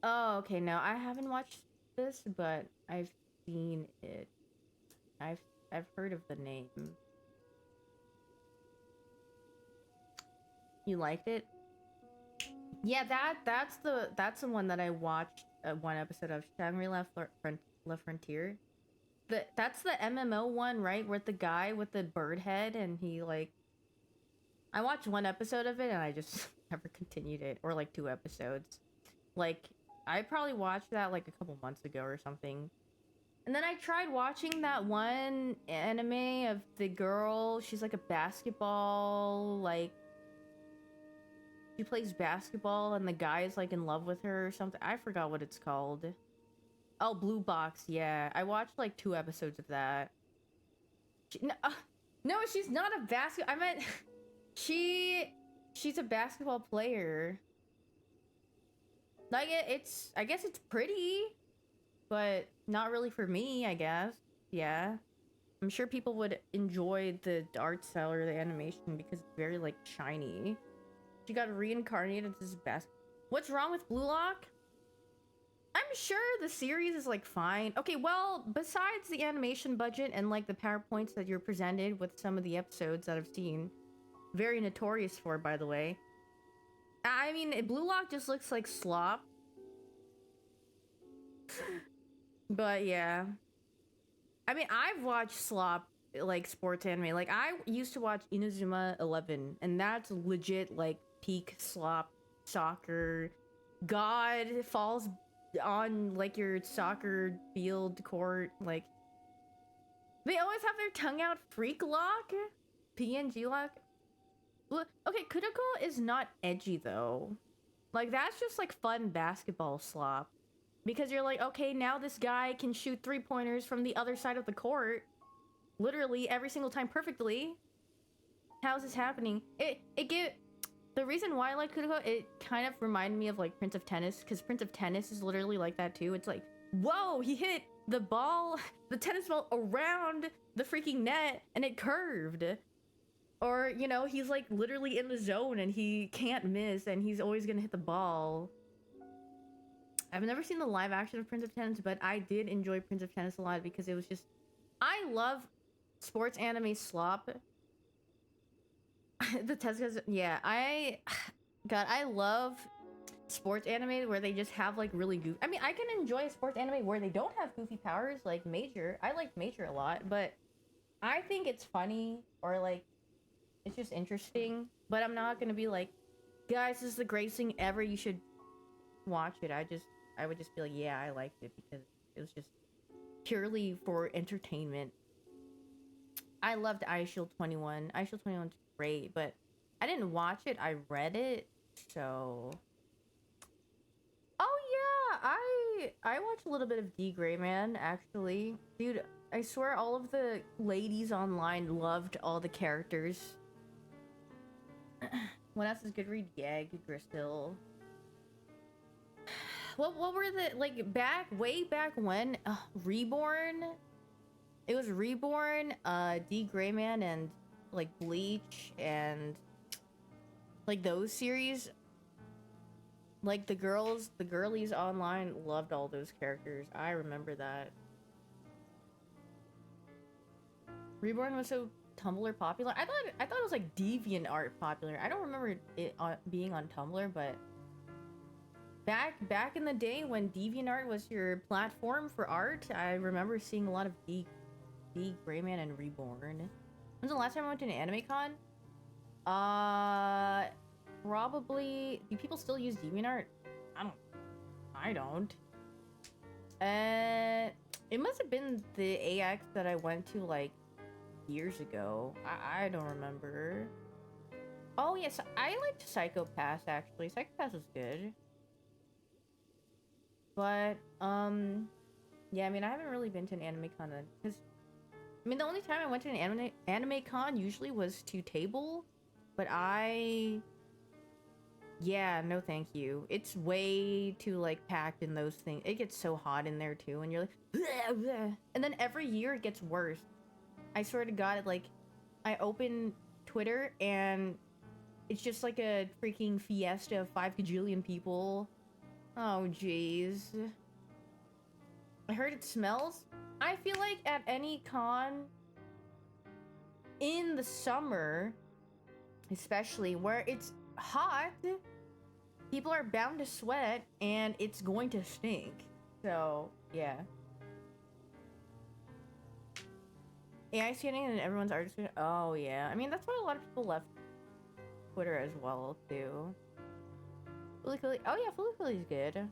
okay. No, I haven't watched this, but I've seen it. I've heard of the name. You liked it? Yeah, that's the one that I watched one episode of, Shangri-La La Frontier. That's the MMO one, right? With the guy with the bird head, and he like... I watched one episode of it and I just never continued it, or like 2 episodes. Like I probably watched that like a couple months ago or something. And then I tried watching that one anime of the girl, she's like a basketball, like she plays basketball and the guy is like in love with her or something. I forgot what it's called. Oh, Blue Box. Yeah, I watched like 2 episodes of that. No, no, she's not a basket. I meant she's a basketball player. Like it's I guess it's pretty, but not really for me, I guess. Yeah. I'm sure people would enjoy the art style or the animation because it's very like shiny. She got reincarnated as best. What's wrong with Blue Lock? I'm sure the series is like fine. Okay, well, besides the animation budget and like the PowerPoints that you're presented with some of the episodes that I've seen, very notorious for, by the way. I mean, Blue Lock just looks like slop. But yeah. I mean, I've watched slop like sports anime. Like I used to watch Inazuma 11, and that's legit like peak slop soccer. God falls on like your soccer field court. Like they always have their tongue out. Freak lock, PNG lock. Okay, Kuroko is not edgy though. Like that's just like fun basketball slop. Because you're like, okay, now this guy can shoot 3-pointers from the other side of the court. Literally every single time perfectly. How's this happening? The reason why I like Kuroko, it kind of reminded me of like Prince of Tennis, because Prince of Tennis is literally like that too. It's like, whoa, he hit the ball, the tennis ball around the freaking net and it curved. Or, you know, he's like literally in the zone and he can't miss and he's always gonna hit the ball. I've never seen the live action of Prince of Tennis, but I did enjoy Prince of Tennis a lot because it was just... I love sports anime slop. The Tesco's... Yeah, God, I love sports anime where they just have, like, really goofy... I mean, I can enjoy sports anime where they don't have goofy powers, like Major. I like Major a lot, but I think it's funny or, like, it's just interesting. But I'm not gonna be like, guys, this is the greatest thing ever. You should watch it. I would just be like, yeah, I liked it because it was just purely for entertainment. I loved Eyeshield 21. Eyeshield 21 is great, but I didn't watch it. I read it, so... Oh yeah, I watched a little bit of D. Gray Man, actually. Dude, I swear all of the ladies online loved all the characters. What else is good read? Yeah, good Gristle. What were the, like, way back when? Reborn? It was Reborn, D. Gray Man, and, like, Bleach, and, like, those series. Like, the girlies online loved all those characters. I remember that. Reborn was so Tumblr popular. I thought it was, like, DeviantArt popular. I don't remember it being on Tumblr, but... Back in the day when DeviantArt was your platform for art, I remember seeing a lot of D. Gray Man and Reborn. When's the last time I went to an anime con? Probably... Do people still use DeviantArt? I don't. It must have been the AX that I went to, like, years ago. I don't remember. Oh, yes, I liked Psycho-Pass, actually. Psycho-Pass was good. But, yeah, I mean, I haven't really been to an anime con, because, I mean, the only time I went to an anime con usually was to Table, but yeah, no thank you. It's way too, like, packed in those things. It gets so hot in there, too, and you're like, bleh, bleh. And then every year it gets worse. I swear to God, like, I open Twitter, and it's just like a freaking fiesta of 5 gajillion people. Oh, jeez. I heard it smells. I feel like at any con in the summer, especially where it's hot, people are bound to sweat and it's going to stink. So, yeah. AI scanning and everyone's art scanning. Oh, yeah. I mean, that's why a lot of people left Twitter as well, too. Fooly. Oh yeah, Fooly's good.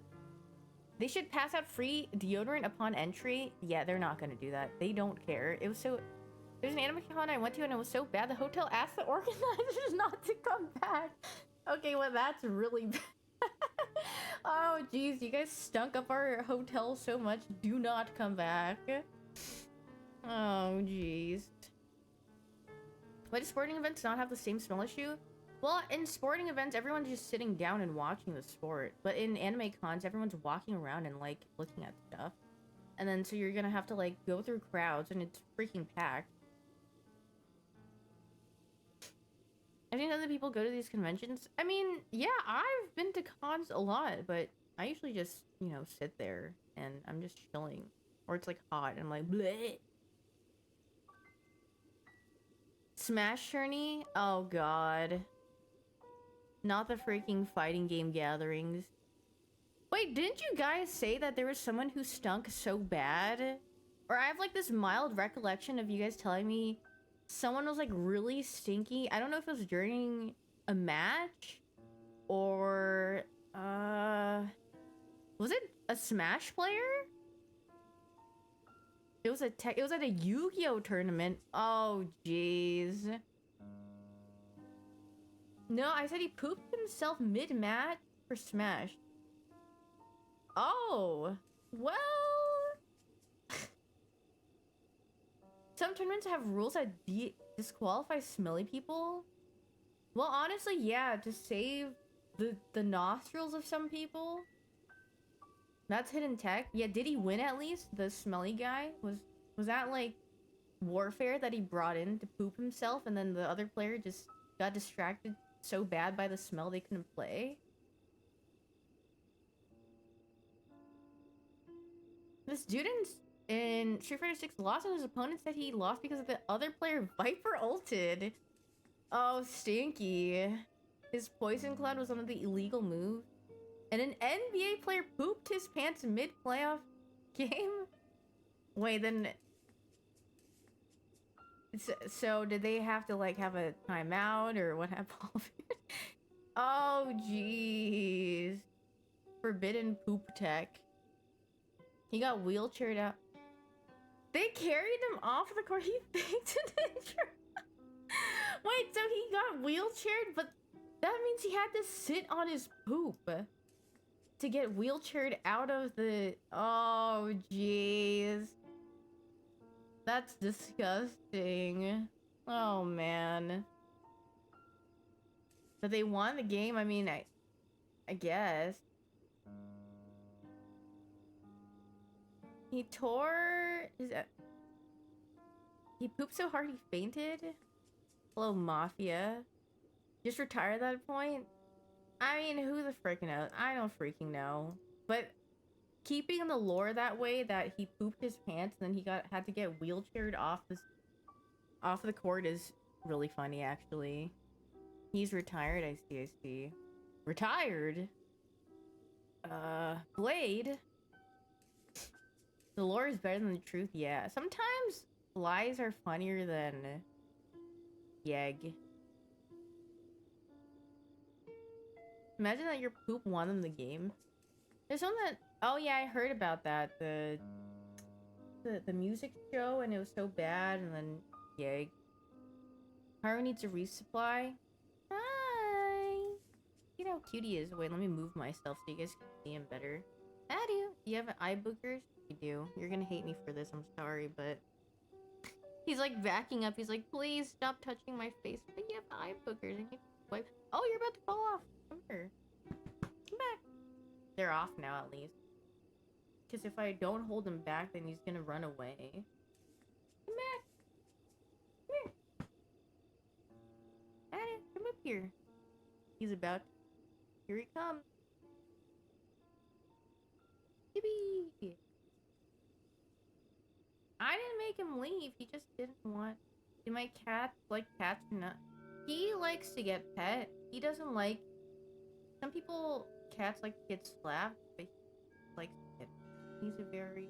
They should pass out free deodorant upon entry. Yeah, they're not gonna do that. They don't care. It was so... There's an anime con I went to and it was so bad. The hotel asked the organizers not to come back. Okay, well that's really bad. Oh, jeez, you guys stunk up our hotel so much. Do not come back. Oh, jeez. Why do sporting events not have the same smell issue? Well, in sporting events, everyone's just sitting down and watching the sport. But in anime cons, everyone's walking around and, like, looking at stuff. And then, so you're gonna have to, like, go through crowds, and it's freaking packed. I think other people go to these conventions. I mean, yeah, I've been to cons a lot, but I usually just, you know, sit there, and I'm just chilling. Or it's, like, hot, and I'm like, bleh. Smash tourney? Oh, God. Not the freaking fighting game gatherings. Wait, didn't you guys say that there was someone who stunk so bad? Or I have like this mild recollection of you guys telling me someone was like really stinky. I don't know if it was during a match or was it a Smash player? It was at a Yu-Gi-Oh tournament. Oh jeez. No, I said he pooped himself mid-match for Smash. Oh, well. Some tournaments have rules that disqualify smelly people. Well, honestly, yeah, to save the nostrils of some people. That's hidden tech. Yeah, did he win at least? The smelly guy? Was that like warfare that he brought in to poop himself and then the other player just got distracted so bad by the smell they couldn't play? This dude in Street Fighter 6 lost, and his opponent said he lost because of the other player Viper ulted. Oh, stinky. His Poison Cloud was one of the illegal moves. And an NBA player pooped his pants mid-playoff game? Wait, then... So did they have to, like, have a timeout, or what happened? Oh, jeez. Forbidden poop tech. He got wheelchaired out. They carried him off the court. He faked an injury. Wait, so he got wheelchaired, but that means he had to sit on his poop to get wheelchaired out of the... Oh, jeez. That's disgusting. Oh, man. But they won the game. I mean, I guess. He tore his... He pooped so hard he fainted? Hello, Mafia. Just retire at that point? I mean, who the frick knows? I don't freaking know. But keeping the lore that way, that he pooped his pants and then he had to get wheelchaired off the court, is really funny, actually. He's retired, I see. Retired? Blade? The lore is better than the truth, yeah. Sometimes lies are funnier than Yeg. Imagine that your poop won them the game. There's one that... Oh yeah, I heard about that. The music show, and it was so bad, and then Yeg. Haru needs a resupply. Hi! You know how cute he is. Wait, let me move myself so you guys can see him better. I do. You have eye boogers? You do. You're gonna hate me for this, I'm sorry, but... He's like backing up. He's like, please stop touching my face. But you have eye boogers. And you... Oh, you're about to fall off. Come here. Come back. They're off now, at least. Because if I don't hold him back, then he's gonna run away. Come back. Come here. Adam, come up here. He's about... Here he comes. Yippee! I didn't make him leave. He just didn't want... Do my cats like cats or not? He likes to get pet. He doesn't like... Some people... Cats like to get slapped, but he likes to get... He's a very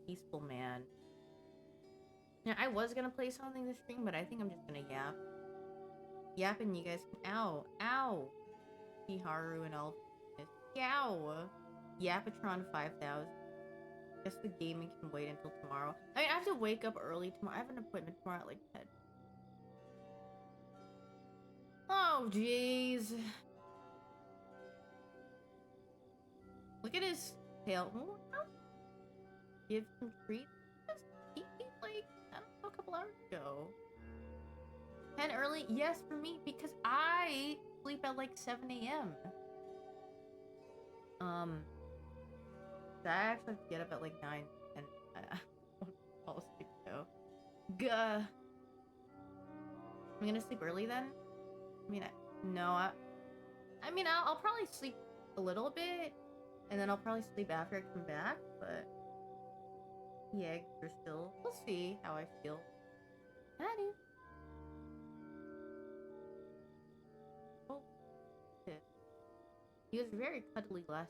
peaceful man. Now, I was gonna play something this stream, but I think I'm just gonna yap. Yap and you guys can... Ow! Ow! See Haru and all... Yow! Yapatron 5000. Guess the gaming can wait until tomorrow. I mean, I have to wake up early tomorrow. I have an appointment tomorrow at like 10. Oh, jeez. Look at his tail. Give him treats. He like, I don't know, a couple hours ago. 10 early? Yes, for me, because I sleep at like 7 a.m. So I actually have to get up at like 9 and I won't fall asleep though. Gah. I'm gonna sleep early then? I mean, I mean, I'll probably sleep a little bit and then I'll probably sleep after I come back, but the eggs are still, we'll see how I feel. Honey. Oh, shit. He was very cuddly last.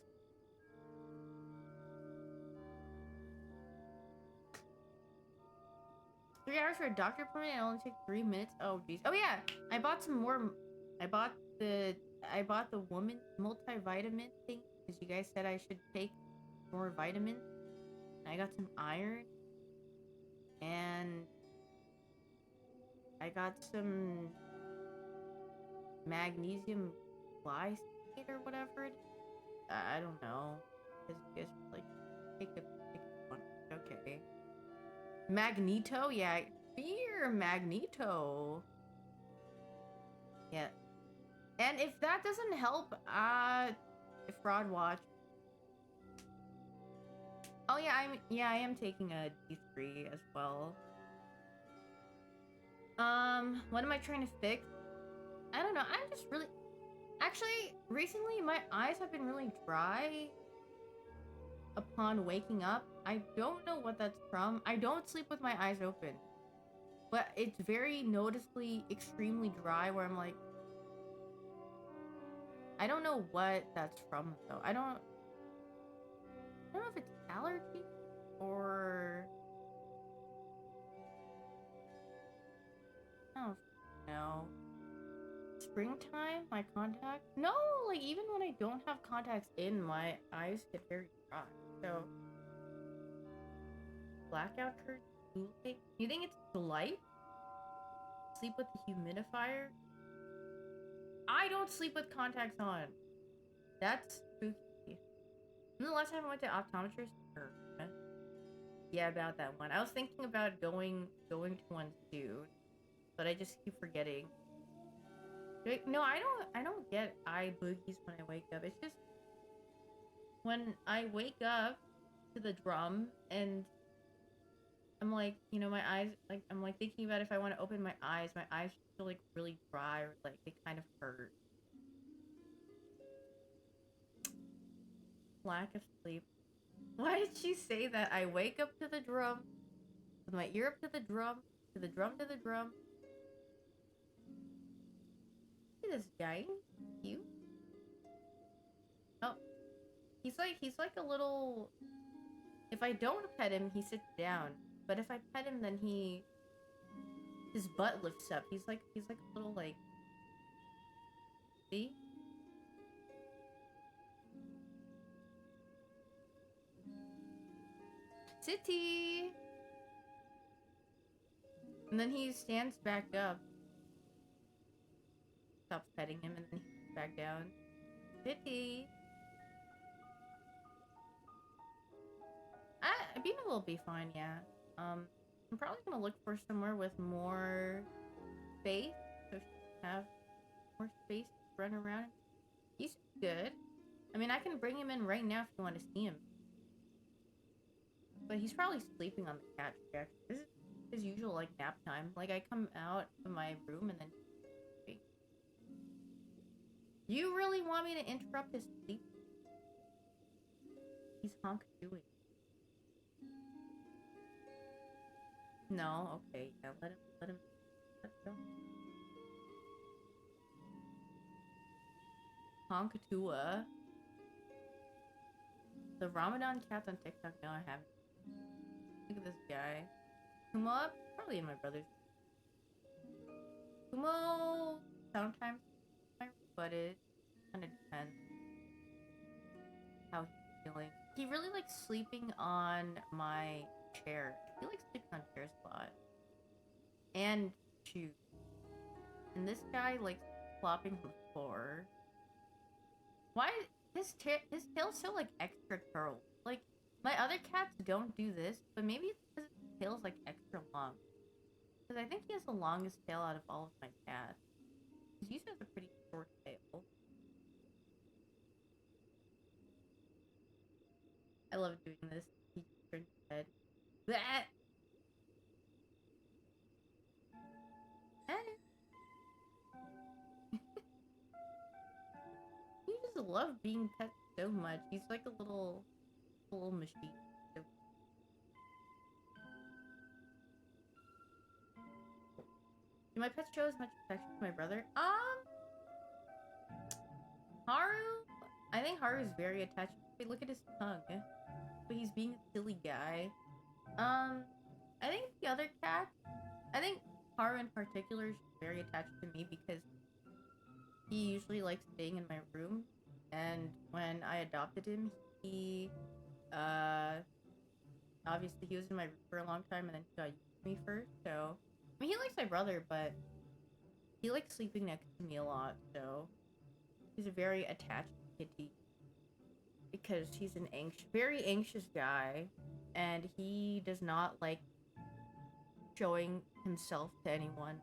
3 hours for a doctor appointment. It only took 3 minutes. Oh jeez. Oh yeah, I bought some more. I bought the woman multivitamin thing because you guys said I should take more vitamins. I got some iron and I got some magnesium glycinate or whatever it is. I don't know. Because you guys like take one. Okay. Magneto? Yeah. Fear Magneto. Yeah. And if that doesn't help, Fraud Watch. Oh yeah, I am taking a D3 as well. What am I trying to fix? I don't know. I'm just really actually recently my eyes have been really dry upon waking up. I don't know what that's from. I don't sleep with my eyes open. But it's very noticeably extremely dry where I'm like I don't know what that's from though. I don't know if it's allergy or I don't know. Springtime, my contacts? No, like even when I don't have contacts in, my eyes get very dry. So blackout curtains, blue light. You think it's the light? Sleep with the humidifier? I don't sleep with contacts on. That's spooky. When the last time I went to optometrist? Yeah, about that one. I was thinking about going to one soon, but I just keep forgetting. No, I don't get eye boogies when I wake up. It's just when I wake up to the drum and I'm like, you know, my eyes, like, I'm like thinking about if I want to open my eyes feel like really dry or like they kind of hurt. Lack of sleep. Why did she say that? I wake up to the drum, with my ear up to the drum, to the drum, to the drum. Look at this guy. Cute. Oh, he's like a little. If I don't pet him, he sits down. But if I pet him, then his butt lifts up. He's like a little like. See? City. And then he stands back up. Stops petting him and then he's back down. City. Beamer will be fine, yeah. I'm probably gonna look for somewhere with more space. So if you have more space to run around. He's good. I mean, I can bring him in right now if you want to see him. But he's probably sleeping on the couch. This is his usual, like, nap time. Like, I come out of my room and then... You really want me to interrupt his sleep? He's honk-doing. No, okay, yeah, let him go. Honkatua. The Ramadan cats on TikTok? No, I haven't. Look at this guy. Kumo up? Probably in my brother's. Kumo sometimes, but it kind of depends how he's feeling. He really likes sleeping on my chair. He likes sleeping on chairs a lot. And shoes. And this guy likes flopping on the floor. Why? his tail's so like extra curled. Like my other cats don't do this, but maybe it's because his tail's like extra long. Because I think he has the longest tail out of all of my cats. He usually has a pretty short tail. I love doing this. He turns his head. That. He just loves being pet so much. He's like a little machine. So do my pets show as much affection to my brother? Haru. I think Haru's very attached. Wait, look at his tongue. But he's being a silly guy. I think the other cat. I think Haru in particular is very attached to me because he usually likes staying in my room, and when I adopted him, he obviously he was in my room for a long time, and then he got used to me first. So I mean, he likes my brother, but he likes sleeping next to me a lot. So he's a very attached kitty because he's an very anxious guy, and he does not like showing himself to anyone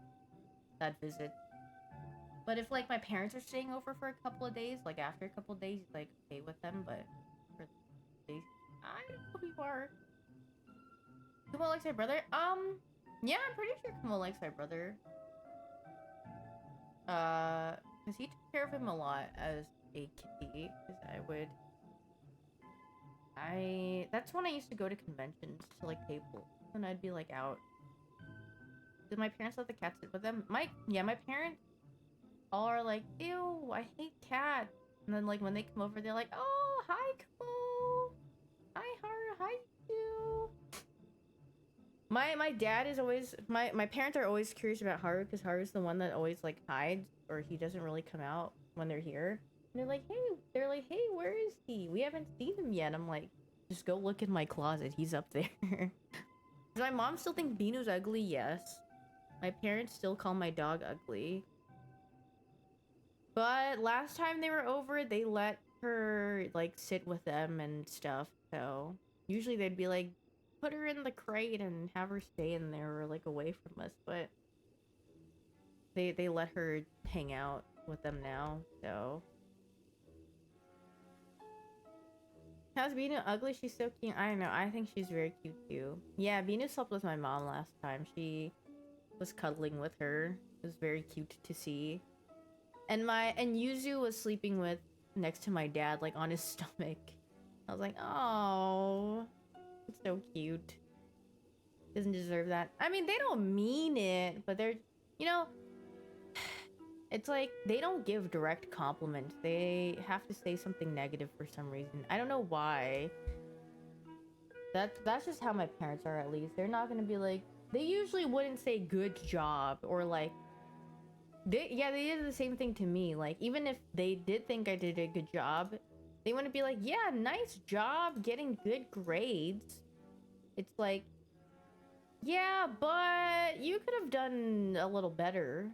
that visits. But if like my parents are staying over for a couple of days, like after a couple of days, he's like okay with them. But for days, I don't know who you are. Kumo likes my brother. Yeah, I'm pretty sure Kumo likes my brother. Cause he took care of him a lot as a kitty. Cause that's when I used to go to conventions to like table, and I'd be like out. Did my parents let the cat sit with them? My parents all are like, ew, I hate cats. And then like when they come over, they're like, oh, hi, Kumo. Hi, Haru. Hi, you. My dad is always my parents are always curious about Haru because Haru's the one that always like hides, or he doesn't really come out when they're here. And they're like, hey, where is he? We haven't seen him yet. I'm like, just go look in my closet. He's up there. Does my mom still think Binu's ugly? Yes. My parents still call my dog ugly. But last time they were over, they let her like sit with them and stuff. So usually they'd be like, put her in the crate and have her stay in there or like away from us. But they let her hang out with them now. So how's Binu ugly? She's so cute. I don't know. I think she's very cute too. Yeah, Binu slept with my mom last time. She was cuddling with her. It was very cute to see. And Yuzu was sleeping next to my dad, like on his stomach. I was like, oh, it's so cute. Doesn't deserve that. I mean, they don't mean it, but they're, it's like they don't give direct compliments. They have to say something negative for some reason. I don't know why. That's just how my parents are, at least. They're not gonna be like, they usually wouldn't say good job or like, they did the same thing to me. Like, even if they did think I did a good job, they wouldn't be like, yeah, nice job getting good grades. It's like, yeah, but you could have done a little better.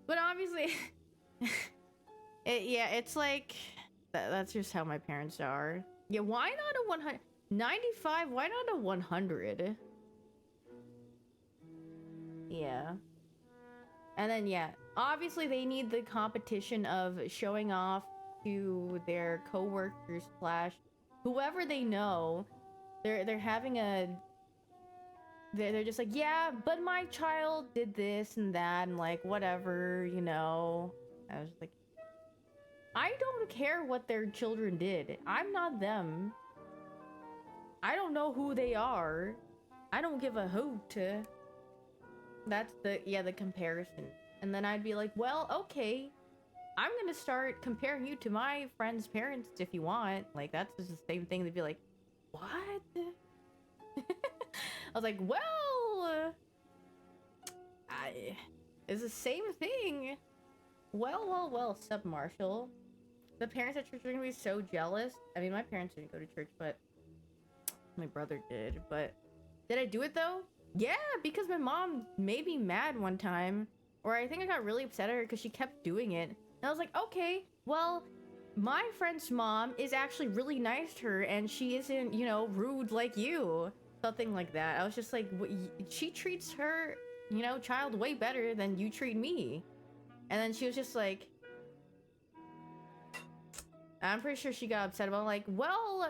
But obviously, it's like, that's just how my parents are. Yeah, why not a 100? 95, why not a 100? Yeah. And then, yeah, obviously they need the competition of showing off to their coworkers / whoever they know. They're having a... They're just like, yeah, but my child did this and that and like, whatever, I was like, I don't care what their children did. I'm not them. I don't know who they are. I don't give a hoot. That's the comparison. And then I'd be like, well, okay, I'm gonna start comparing you to my friend's parents if you want. Like, that's just the same thing. They'd be like, what? I was like, well, it's the same thing. Well, Sub Marshall. The parents at church are gonna be so jealous. I mean, my parents didn't go to church, but my brother did. But did I do it though? Yeah, because my mom made me mad one time. Or I think I got really upset at her because she kept doing it. And I was like, okay, well, my friend's mom is actually really nice to her, and she isn't, you know, rude like you. Something like that. I was just like, she treats her, you know, child way better than you treat me. And then she was just like, I'm pretty sure she got upset about, like, well,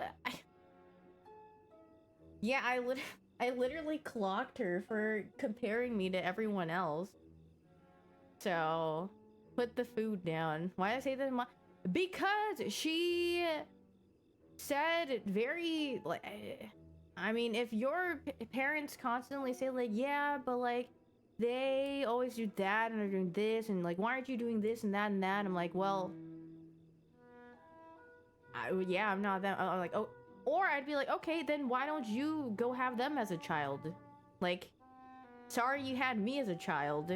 yeah, I literally clocked her for comparing me to everyone else. So, put the food down. Why did I say that? Because she said very, like, I mean, if your parents constantly say, like, yeah, but, like, they always do that and they're doing this, and, like, why aren't you doing this and that and that? I'm like, well, yeah, I'm not that. I'm like, oh, or I'd be like, okay, then why don't you go have them as a child? Like, sorry you had me as a child.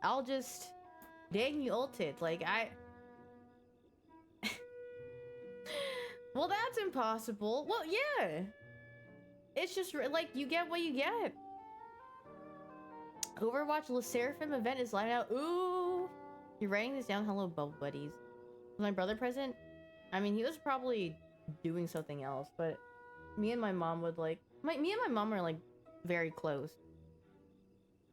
I'll just, dang you ulted. Like, well, that's impossible. Well, yeah. It's just, like, you get what you get. Overwatch Le Seraphim event is live out. Ooh. You're writing this down? Hello, Bubble Buddies. Was my brother present? I mean, he was probably doing something else, but me and my mom would, like... me and my mom are, like, very close.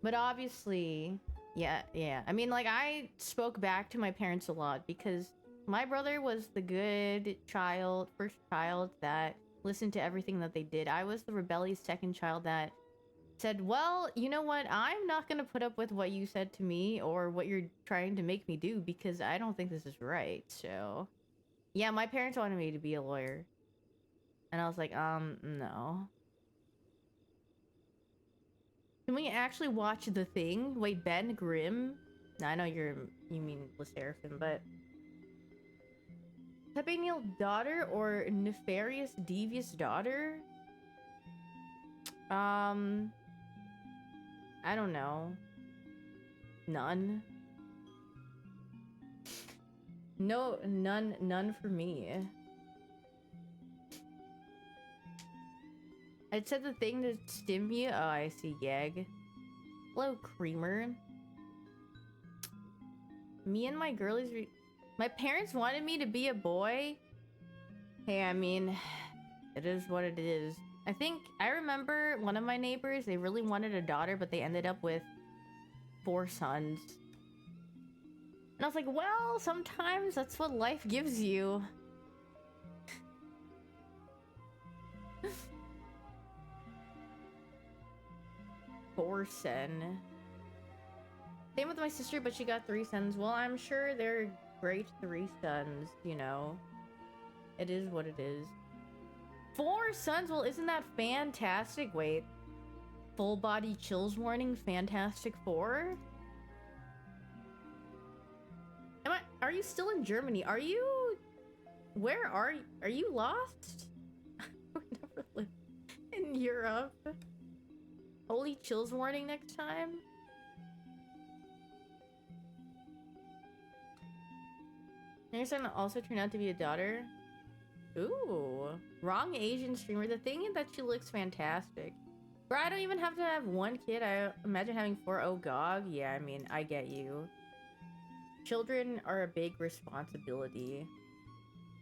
But obviously... Yeah. I mean, like, I spoke back to my parents a lot because my brother was the good child, first child that listened to everything that they did. I was the rebellious second child that said, well, you know what? I'm not gonna put up with what you said to me or what you're trying to make me do because I don't think this is right, so... Yeah, my parents wanted me to be a lawyer. And I was like, no. Can we actually watch The Thing? Wait, Ben Grimm? No, I know you mean Le Seraphim, but... Pepe Neal daughter or nefarious devious daughter? I don't know. None. No, none for me. I said The Thing to stim you. Oh, I see. Yeg. Hello, Creamer. Me and my girlies. My parents wanted me to be a boy. Hey, I mean, it is what it is. I remember one of my neighbors, they really wanted a daughter, but they ended up with 4 sons. And I was like, well, sometimes that's what life gives you. Borson. Same with my sister, but she got 3 sons. Well, I'm sure they're great 3 sons, you know. It is what it is. 4 sons? Well, isn't that fantastic? Wait. Full body chills warning, Fantastic Four? Are you still in Germany? Are you... Where are you? Are you lost? I would never live in Europe. Holy chills warning next time? Your son also turned out to be a daughter? Ooh. Wrong Asian streamer. The thing is that she looks fantastic. Bro, I don't even have to have 1 kid. I imagine having 4. Oh, GOG. Yeah, I mean, I get you. Children are a big responsibility.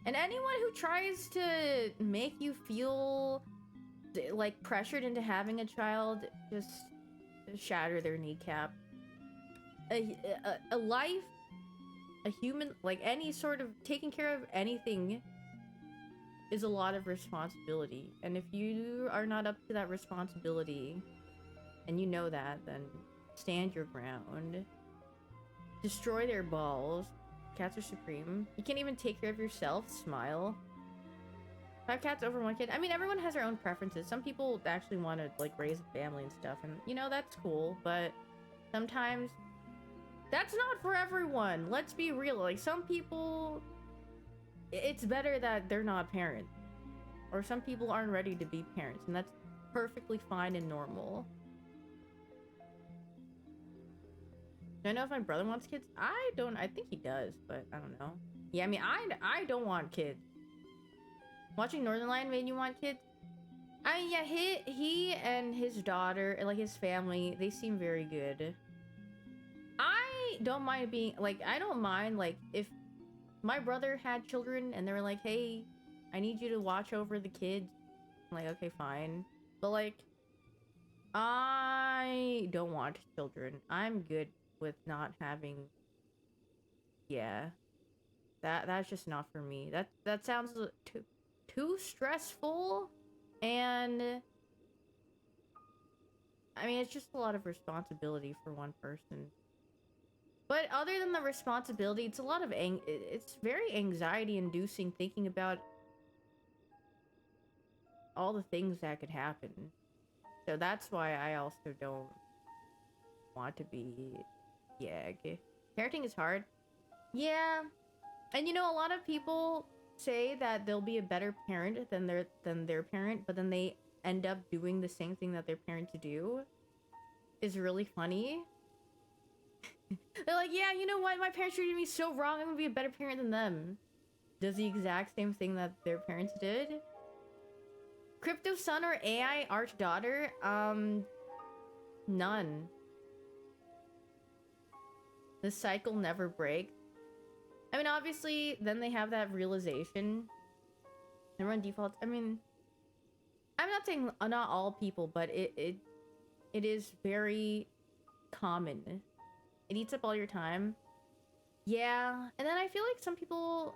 And anyone who tries to make you feel like pressured into having a child, just shatter their kneecap. A life, a human, like any sort of taking care of anything is a lot of responsibility. And if you are not up to that responsibility, and you know that, then stand your ground. Destroy their balls. Cats are supreme. You can't even take care of yourself. Smile. 5 cats over 1 kid. I mean, everyone has their own preferences. Some people actually want to, like, raise a family and stuff. And, you know, that's cool. But sometimes that's not for everyone. Let's be real. Like, some people... It's better that they're not parents. Or some people aren't ready to be parents. And that's perfectly fine and normal. Do I know if my brother wants kids? I don't. I think he does, but I don't know. Yeah, I mean, I don't want kids. Watching Northern Lion made you want kids? I mean, yeah, he and his daughter, like his family, they seem very good. I don't mind being, like, I don't mind, like, if My brother had children, and they were like, "Hey, I need you to watch over the kids." I'm like, okay, fine. But like, I don't want children. I'm good with not having. Yeah, that's just not for me. That sounds too stressful, and I mean, it's just a lot of responsibility for one person. But other than the responsibility, it's a lot of it's very anxiety inducing thinking about all the things that could happen. So that's why I also don't want to be. Yeah, parenting is hard. Yeah, and you know, a lot of people say that they'll be a better parent than their parent, but then they end up doing the same thing that their parents do. Is really funny. They're like, yeah, you know what? My parents treated me so wrong. I'm gonna be a better parent than them. Does the exact same thing that their parents did. Crypto son or AI arch daughter? None. The cycle never breaks. I mean, obviously, then they have that realization. Everyone defaults. I mean, I'm not saying not all people, but it is very common. It eats up all your time. Yeah, and then I feel like some people,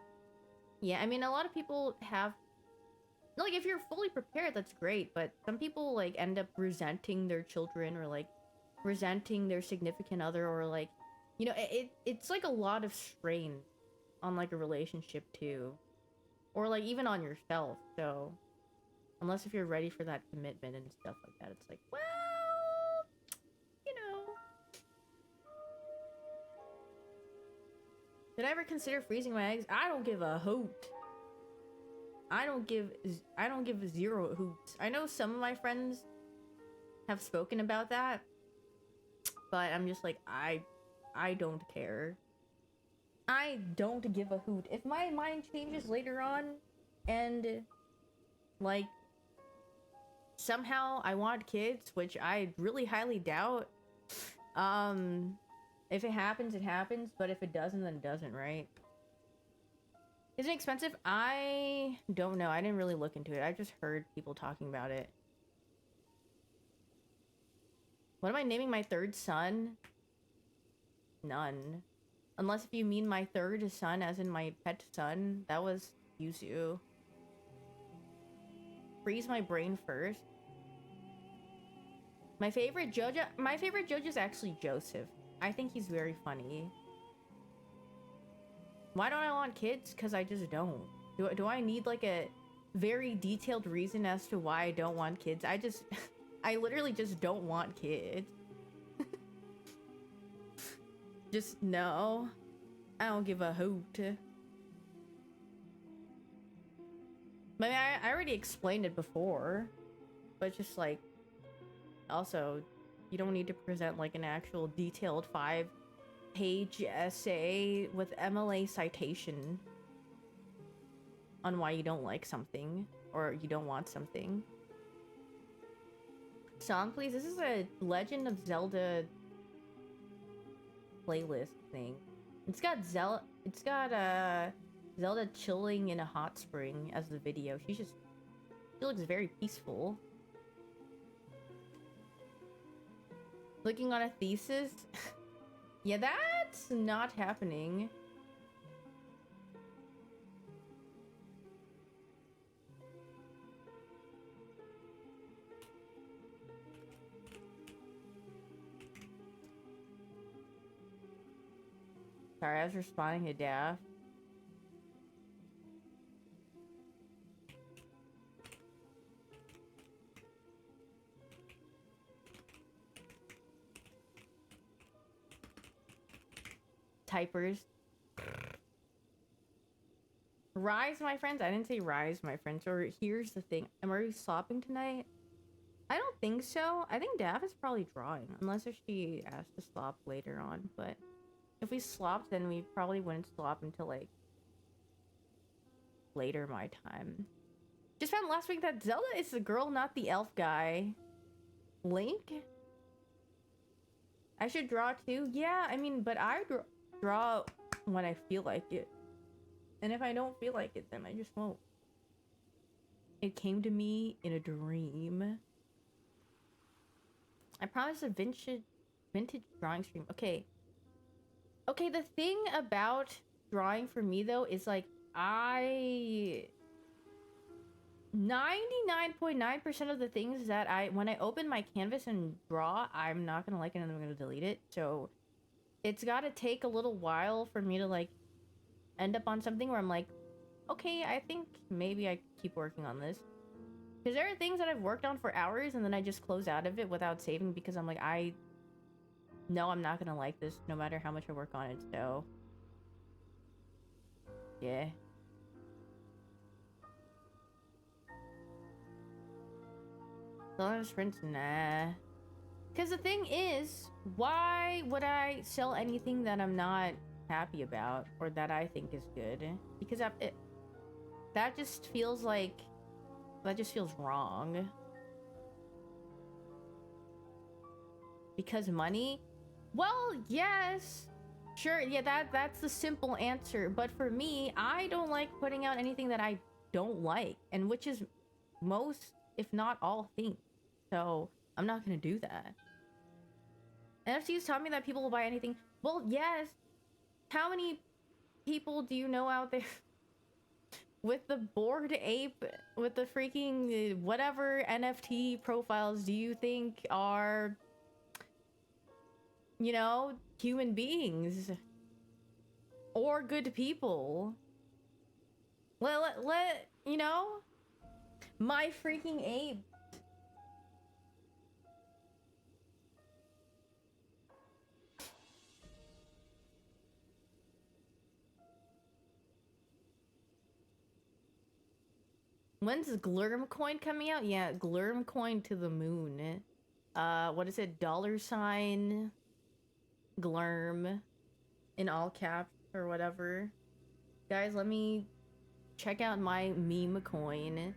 yeah, I mean, a lot of people have, like, if you're fully prepared, that's great, but some people, like, end up resenting their children or, like, resenting their significant other or, like, you know, it's, like, a lot of strain on, like, a relationship, too. Or, like, even on yourself, so, unless if you're ready for that commitment and stuff like that, it's like, well, you know. Did I ever consider freezing my eggs? I don't give a hoot. I don't give zero hoots. I know some of my friends have spoken about that, but I'm just like, I don't care. I don't give a hoot. If my mind changes later on and like somehow I want kids, which I really highly doubt, if it happens, it happens, but if it doesn't, then it doesn't, right? Is it expensive? I don't know. I didn't really look into it. I just heard people talking about it. What am I naming my third son? None. Unless if you mean my third son as in my pet son. That was Yuzu. Freeze my brain first. My favorite judge is actually Joseph. I think he's very funny. Why don't I want kids? Because I just don't. Do I need like a very detailed reason as to why I don't want kids? I literally just don't want kids. Just no. I don't give a hoot. But I already explained it before. But just like, also, you don't need to present like an actual detailed 5-page essay with MLA citation on why you don't like something or you don't want something. Song, please. This is a Legend of Zelda playlist thing. It's got Zelda chilling in a hot spring as the video. She looks very peaceful. Looking on a thesis? Yeah, that's not happening. Sorry, I was responding to Daft. Typers. Rise, my friends? I didn't say rise, my friends. Or here's the thing. Am I slopping tonight? I don't think so. I think Daff is probably drawing. Unless if she asked to slop later on. But if we slopped, then we probably wouldn't slop until like later my time. Just found last week that Zelda is the girl, not the elf guy. Link? I should draw too? Yeah, I mean, but I draw when I feel like it. And if I don't feel like it, then I just won't. It came to me in a dream. I promised a vintage drawing stream. Okay. Okay, the thing about drawing for me though is like I 99.9% of the things that when I open my canvas and draw, I'm not gonna like it and I'm gonna delete it. So it's gotta take a little while for me to like end up on something where I'm like, okay, I think maybe I keep working on this. Because there are things that I've worked on for hours and then I just close out of it without saving because I'm like, I know I'm not gonna like this no matter how much I work on it, so yeah. Dollar sprints, nah. Because the thing is, why would I sell anything that I'm not happy about or that I think is good? Because that just feels like, that just feels wrong. Because money? Well, yes. Sure, yeah, that's the simple answer. But for me, I don't like putting out anything that I don't like. And which is most, if not all things. So, I'm not gonna do that. NFTs taught me that people will buy anything. Well, yes. How many people do you know out there with the Bored Ape, with the freaking whatever NFT profiles do you think are, you know, human beings? Or good people? Let you know? My freaking ape. When's Glurm coin coming out? Yeah, Glurm coin to the moon. What is it? $sign Glurm in all caps or whatever. Guys, let me check out my meme coin.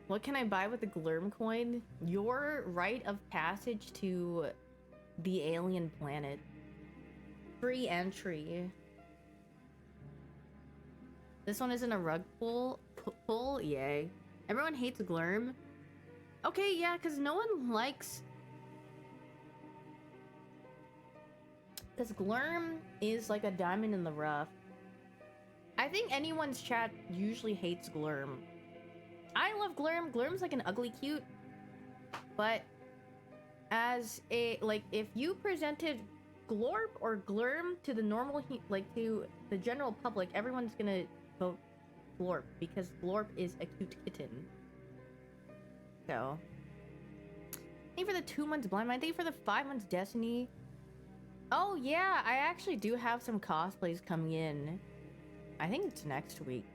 What can I buy with the Glurm coin? Your rite of passage to the alien planet. Free entry. This one isn't a rug pull? Yay. Everyone hates Glurm. Okay, yeah, because no one likes... Because Glurm is like a diamond in the rough. I think anyone's chat usually hates Glurm. I love Glurm. Glurm's like an ugly cute. But as a... Like, if you presented Glorp or Glurm to the normal... Like, to the general public, everyone's gonna vote Glorp. Because Glorp is a cute kitten. So... Thank you for the 2 months Blind Mine. Thank you for the 5 months Destiny. Oh yeah, I actually do have some cosplays coming in. I think it's next week.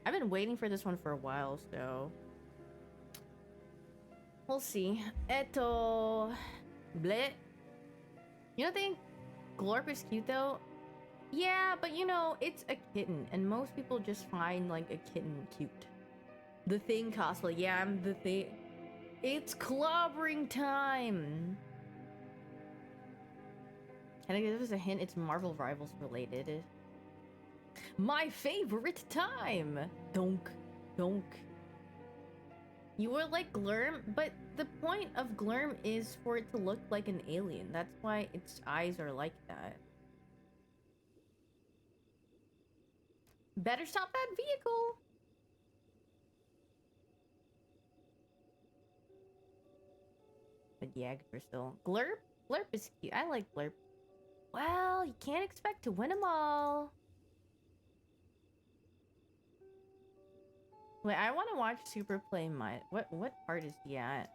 I've been waiting for this one for a while, so... We'll see. Eto... Bleh. You don't think Glorp is cute though? Yeah, but you know, it's a kitten, and most people just find like a kitten cute. The Thing cosplay. Yeah, I'm the Thing. It's clobbering time! Can I give us a hint? It's Marvel Rivals related. My favorite time! Donk. Donk. You were like Glurm, but the point of Glurm is for it to look like an alien. That's why its eyes are like that. Better stop that vehicle! But yeah, Crystal. Glurp? Glurp is cute. I like Glurp. Well, you can't expect to win them all. Wait, I want to watch Super play my... What part is he at?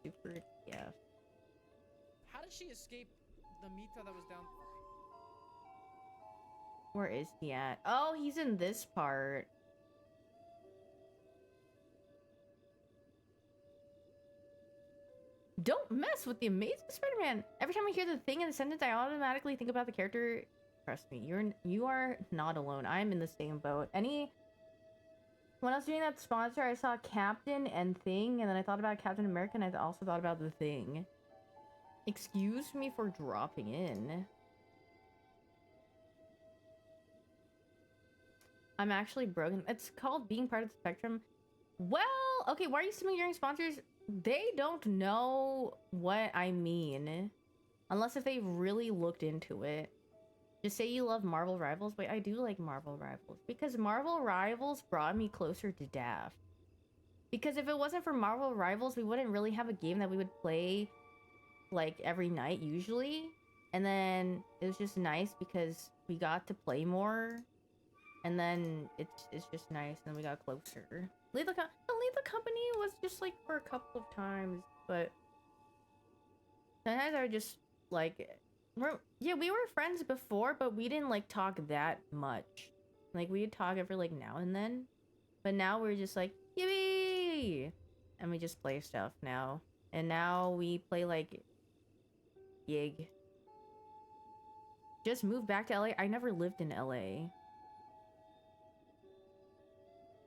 Super, yeah. How did she escape the Mita that was down? Where is he at? Oh, he's in this part. Don't mess with the Amazing Spider-Man. Every time I hear the thing in the sentence, I automatically think about the character. Trust me, you are not alone. I'm in the same boat. When I was doing that sponsor, I saw Captain and Thing, and then I thought about Captain America, and I also thought about the Thing. Excuse me for dropping in. I'm actually broken. It's called being part of the spectrum. Well, okay, why are you still hearing sponsors? They don't know what I mean. Unless if they really looked into it. Just say you love Marvel Rivals. Wait, I do like Marvel Rivals. Because Marvel Rivals brought me closer to Daft. Because if it wasn't for Marvel Rivals, we wouldn't really have a game that we would play like every night usually. And then it was just nice because we got to play more. And then it's just nice, and we got closer. Leave the Company was just like for a couple of times, but sometimes I would just like, we were friends before, but we didn't like talk that much. Like we'd talk every like now and then, but now we're just like yippee, and we just play stuff now. And now we play like gig. Just moved back to LA. I never lived in LA.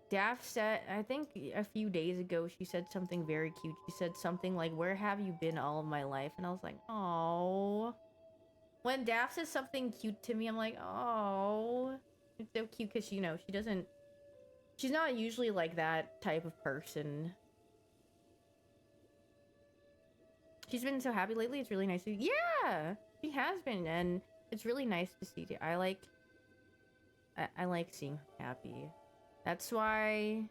Daft said, I think a few days ago, she said something very cute. She said something like, "Where have you been all of my life?" And I was like, "Oh." When Daft says something cute to me, I'm like, "Oh." It's so cute because, you know, she's not usually like that type of person. She's been so happy lately. It's really nice to, yeah, she has been. And it's really nice to see. I like seeing her happy. That's why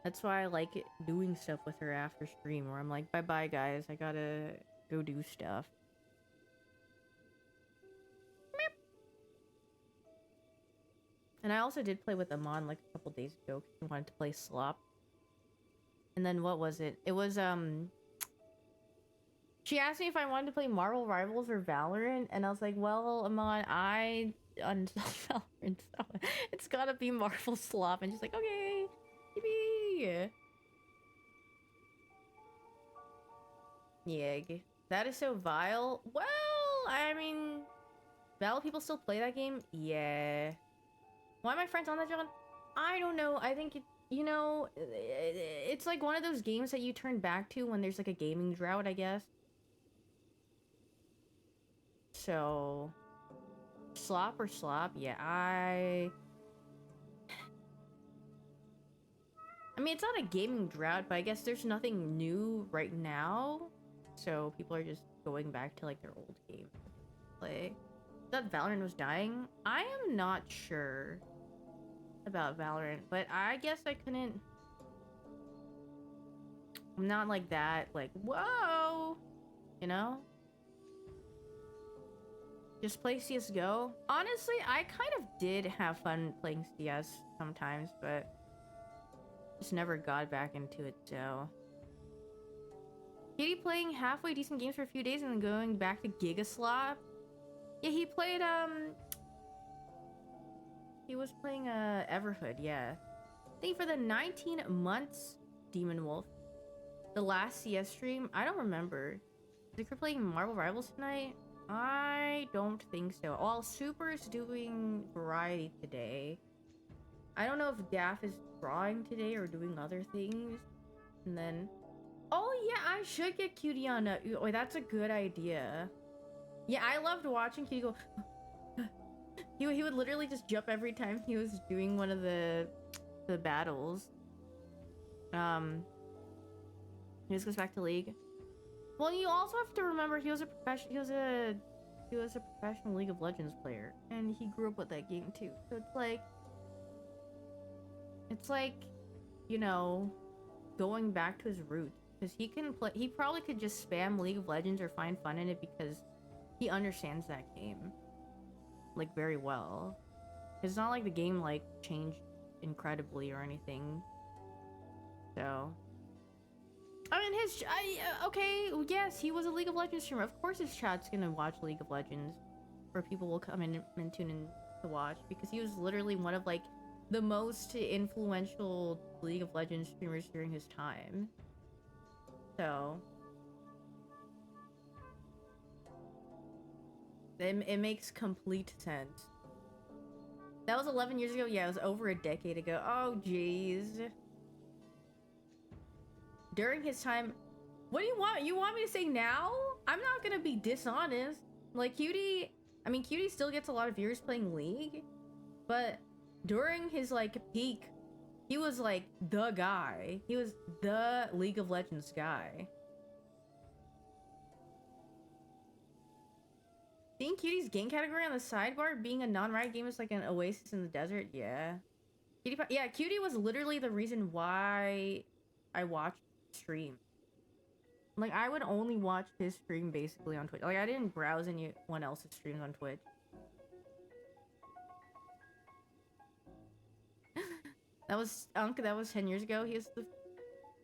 I like doing stuff with her after stream, where I'm like, bye guys, I gotta go do stuff. And I also did play with Amon like a couple days ago because he wanted to play Slop. And then what was it? It was she asked me if I wanted to play Marvel Rivals or Valorant, and I was like, well, Amon, I uninstalled Valorant, so it's gotta be Marvel Slop. And she's like, okay. Yippee! Yig. That is so vile. Well, I mean, Val people still play that game? Yeah. Why are my friends on that, John? I don't know. I think you know, it's like one of those games that you turn back to when there's like a gaming drought, I guess. So, Slop or Slop? Yeah, I mean, it's not a gaming drought, but I guess there's nothing new right now. So people are just going back to like their old game play. That Valorant was dying? I am not sure about Valorant, but I guess I couldn't. I'm not like that, like, whoa, you know? Just play CSGO. Honestly, I kind of did have fun playing CS sometimes, but just never got back into it, so. Katie playing halfway decent games for a few days and then going back to Gigaslop. Yeah, he played, he was playing, Everhood, yeah. Thank you for the 19 months, Demon Wolf. The last CS stream? I don't remember. Think we're playing Marvel Rivals tonight? I don't think so. Well, Super is doing variety today. I don't know if Daff is drawing today or doing other things. And then... Oh, yeah, I should get Cutie on a... Oh, that's a good idea. Yeah, I loved watching Cutie go... he would literally just jump every time he was doing one of the battles. He just goes back to League. Well, you also have to remember he was a professional League of Legends player, and he grew up with that game too. So it's like, you know, going back to his roots, because he can play. He probably could just spam League of Legends or find fun in it because he understands that game like very well. It's not like the game like changed incredibly or anything. So. I mean, okay, yes, he was a League of Legends streamer. Of course his chat's gonna watch League of Legends, where people will come in and tune in to watch, because he was literally one of, like, the most influential League of Legends streamers during his time. So... It makes complete sense. That was 11 years ago? Yeah, it was over a decade ago. Oh, jeez. During his time... What do you want? You want me to say now? I'm not gonna be dishonest. Like, Cutie, I mean, Cutie still gets a lot of viewers playing League, but during his, like, peak, he was, like, the guy. He was the League of Legends guy. Seeing Cutie's game category on the sidebar, being a non-Riot game is like an oasis in the desert, yeah. Yeah, Cutie was literally the reason why I watched stream. Like, I would only watch his stream basically on Twitch. Like, I didn't browse anyone else's streams on Twitch. That was 10 years ago. He was the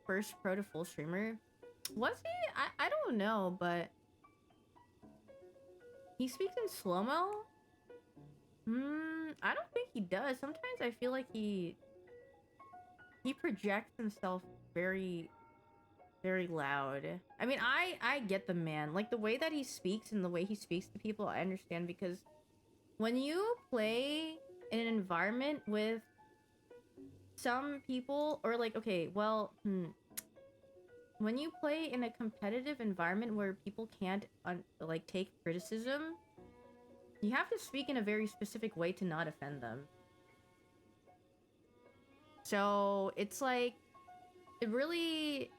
first pro to full streamer. Was he? I don't know, but he speaks in slow-mo? I don't think he does. Sometimes I feel like he projects himself very, very loud. I mean, I get the man. Like, the way that he speaks and the way he speaks to people, I understand, because when you play in an environment with some people, or like, okay, well, when you play in a competitive environment where people can't like take criticism, you have to speak in a very specific way to not offend them. So it's like, it really.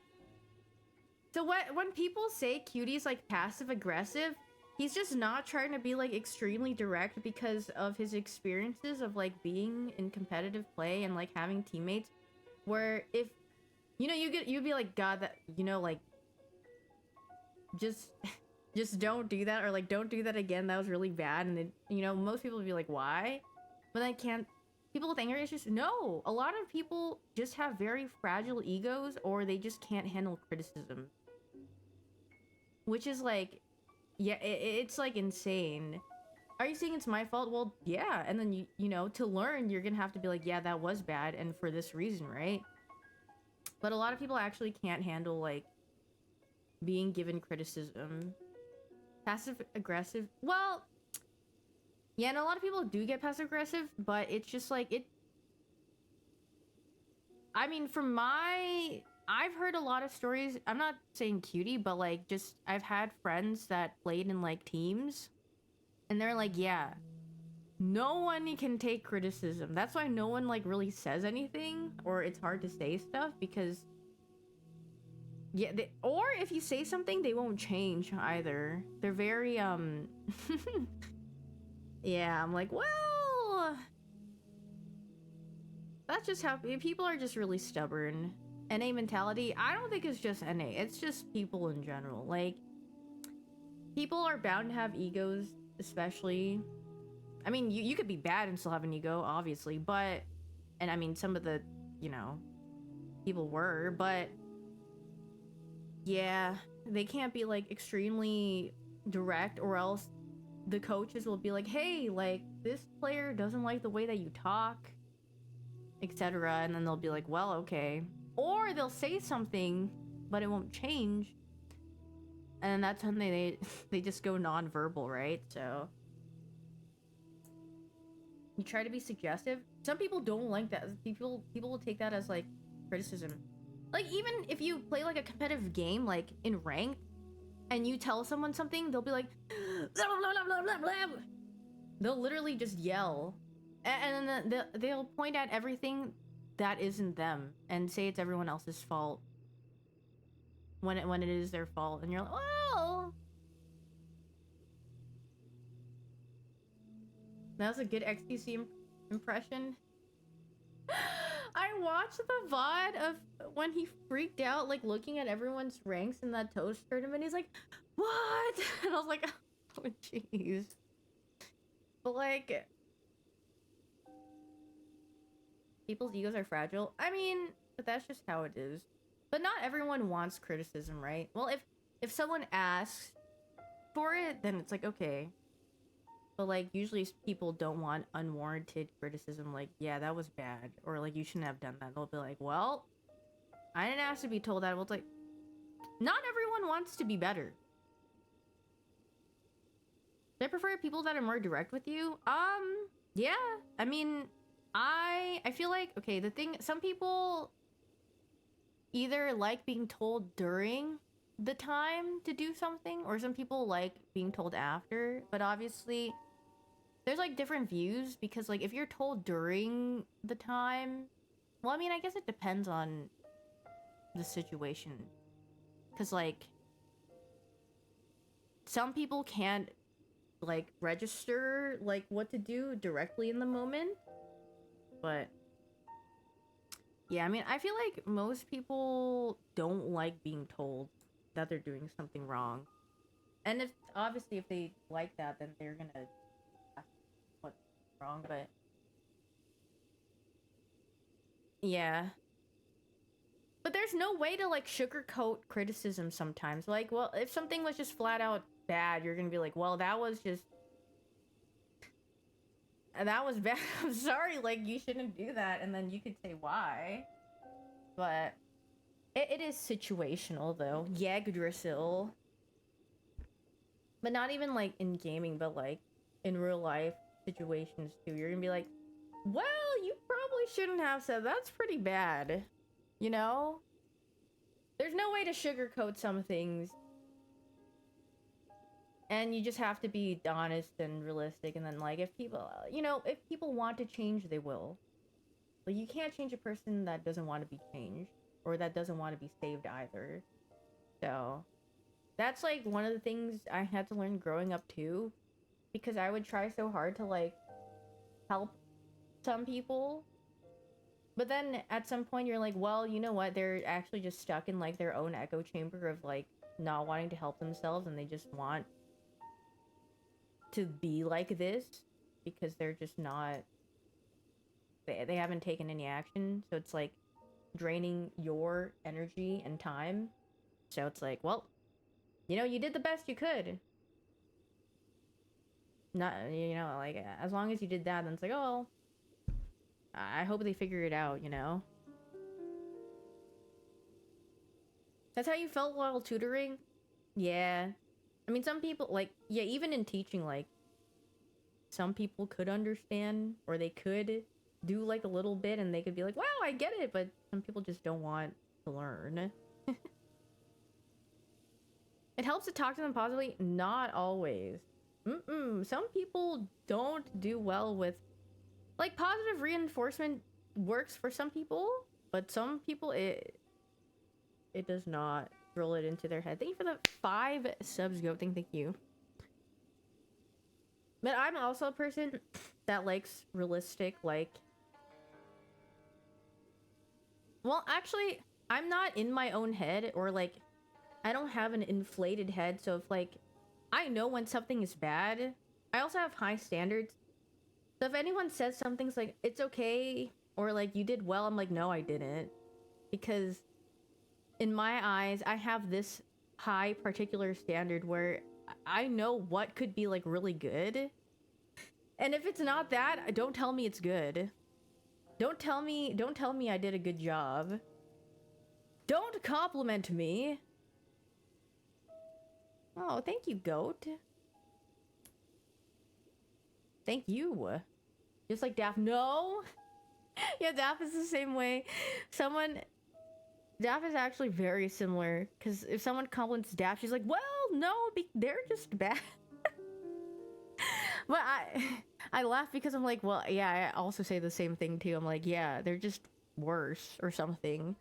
So when people say Cutie's like passive aggressive, he's just not trying to be like extremely direct because of his experiences of like being in competitive play and like having teammates where if you know you'd be like, God, that, you know, like just don't do that, or like don't do that again, that was really bad. And then, you know, most people would be like, why? But I can't. People with anger issues, no, a lot of people just have very fragile egos, or they just can't handle criticism, which is like, yeah, it's like insane. Are you saying it's my fault? Well, yeah. And then you know, to learn, you're gonna have to be like, yeah, that was bad, and for this reason, right? But a lot of people actually can't handle like being given criticism. Passive aggressive, well, yeah, and a lot of people do get passive aggressive, but it's just like it. I mean, I've heard a lot of stories. I'm not saying Cutie, but like just I've had friends that played in like teams, and they're like, yeah, no one can take criticism. That's why no one like really says anything, or it's hard to say stuff because yeah, or if you say something, they won't change either. They're very yeah, I'm like, well, that's just how people are, just really stubborn. NA mentality, I don't think it's just NA, it's just people in general. Like, people are bound to have egos, especially. I mean, you could be bad and still have an ego, obviously, but, and I mean, some of the, you know, people were, but yeah, they can't be like extremely direct, or else the coaches will be like, hey, like, this player doesn't like the way that you talk, etc. And then they'll be like, well, okay. Or they'll say something, but it won't change. And then that's when they just go non-verbal, right? So you try to be suggestive. Some people don't like that. People will take that as like criticism. Like, even if you play like a competitive game, like in ranked, and you tell someone something, they'll be like, blah, blah, blah, blah, blah, blah. They'll literally just yell, and then they'll point at everything that isn't them and say it's everyone else's fault when it is their fault, and you're like, well, that was a good XTC impression. I watched the VOD of when he freaked out, like looking at everyone's ranks in that Toast tournament. He's like, what? And I was like, oh jeez. But like, people's egos are fragile. I mean, but that's just how it is. But not everyone wants criticism, right? Well, if someone asks for it, then it's like, okay. But like, usually people don't want unwarranted criticism, like, yeah, that was bad, or like, you shouldn't have done that. They'll be like, well, I didn't ask to be told that. Well, it's like, not everyone wants to be better. I prefer people that are more direct with you. Yeah. I mean, I feel like, okay, the thing, some people either like being told during the time to do something, or some people like being told after, but obviously there's like different views because like if you're told during the time, well, I mean, I guess it depends on the situation. Cause like some people can't like register like what to do directly in the moment. But yeah, I mean, I feel like most people don't like being told that they're doing something wrong. And if obviously if they like that, then they're gonna ask what's wrong, but yeah. But there's no way to like sugarcoat criticism sometimes. Like, well, if something was just flat out bad, you're gonna be like, well, that was bad. I'm sorry, like you shouldn't do that, and then you could say why. But it is situational though. Yggdrasil. But not even like in gaming, but like in real life situations too. You're gonna be like, well, you probably shouldn't have said that's pretty bad. You know? There's no way to sugarcoat some things. And you just have to be honest and realistic. And then, like, if people, if people want to change, they will. But you can't change a person that doesn't want to be changed. Or that doesn't want to be saved either. So, that's, like, one of the things I had to learn growing up, too. Because I would try so hard to, like, help some people. But then, at some point, you're like, well, you know what? They're actually just stuck in, like, their own echo chamber of, like, not wanting to help themselves. And they just want to be like this because they're just not, they haven't taken any action, so it's like draining your energy and time. So it's like, well, you did the best you could. Not, like, as long as you did that, then it's like, oh well, I hope they figure it out. That's how you felt while tutoring? Yeah. I mean, some people, like, yeah, even in teaching, like, some people could understand, or they could do, like, a little bit, and they could be like, wow, I get it, but some people just don't want to learn. It helps to talk to them positively? Not always. Some people don't do well with, like, positive reinforcement works for some people, but some people, it does not drill it into their head. Thank you for the 5 subs, Goat. Thank you. But I'm also a person that likes realistic, like... Well, actually, I'm not in my own head, or, like, I don't have an inflated head, so if, like, I know when something is bad. I also have high standards. So if anyone says something's like, it's okay, or, like, you did well, I'm like, no, I didn't. Because in my eyes, I have this high particular standard where I know what could be, like, really good. And if it's not that, don't tell me it's good. Don't tell me I did a good job. Don't compliment me. Oh, thank you, Goat. Thank you. Just like Daff. No! Yeah, Daff is the same way. Daff is actually very similar. Because if someone compliments Daff, she's like, well, no, they're just bad. But I laugh because I'm like, well, yeah, I also say the same thing too. I'm like, yeah, they're just worse or something.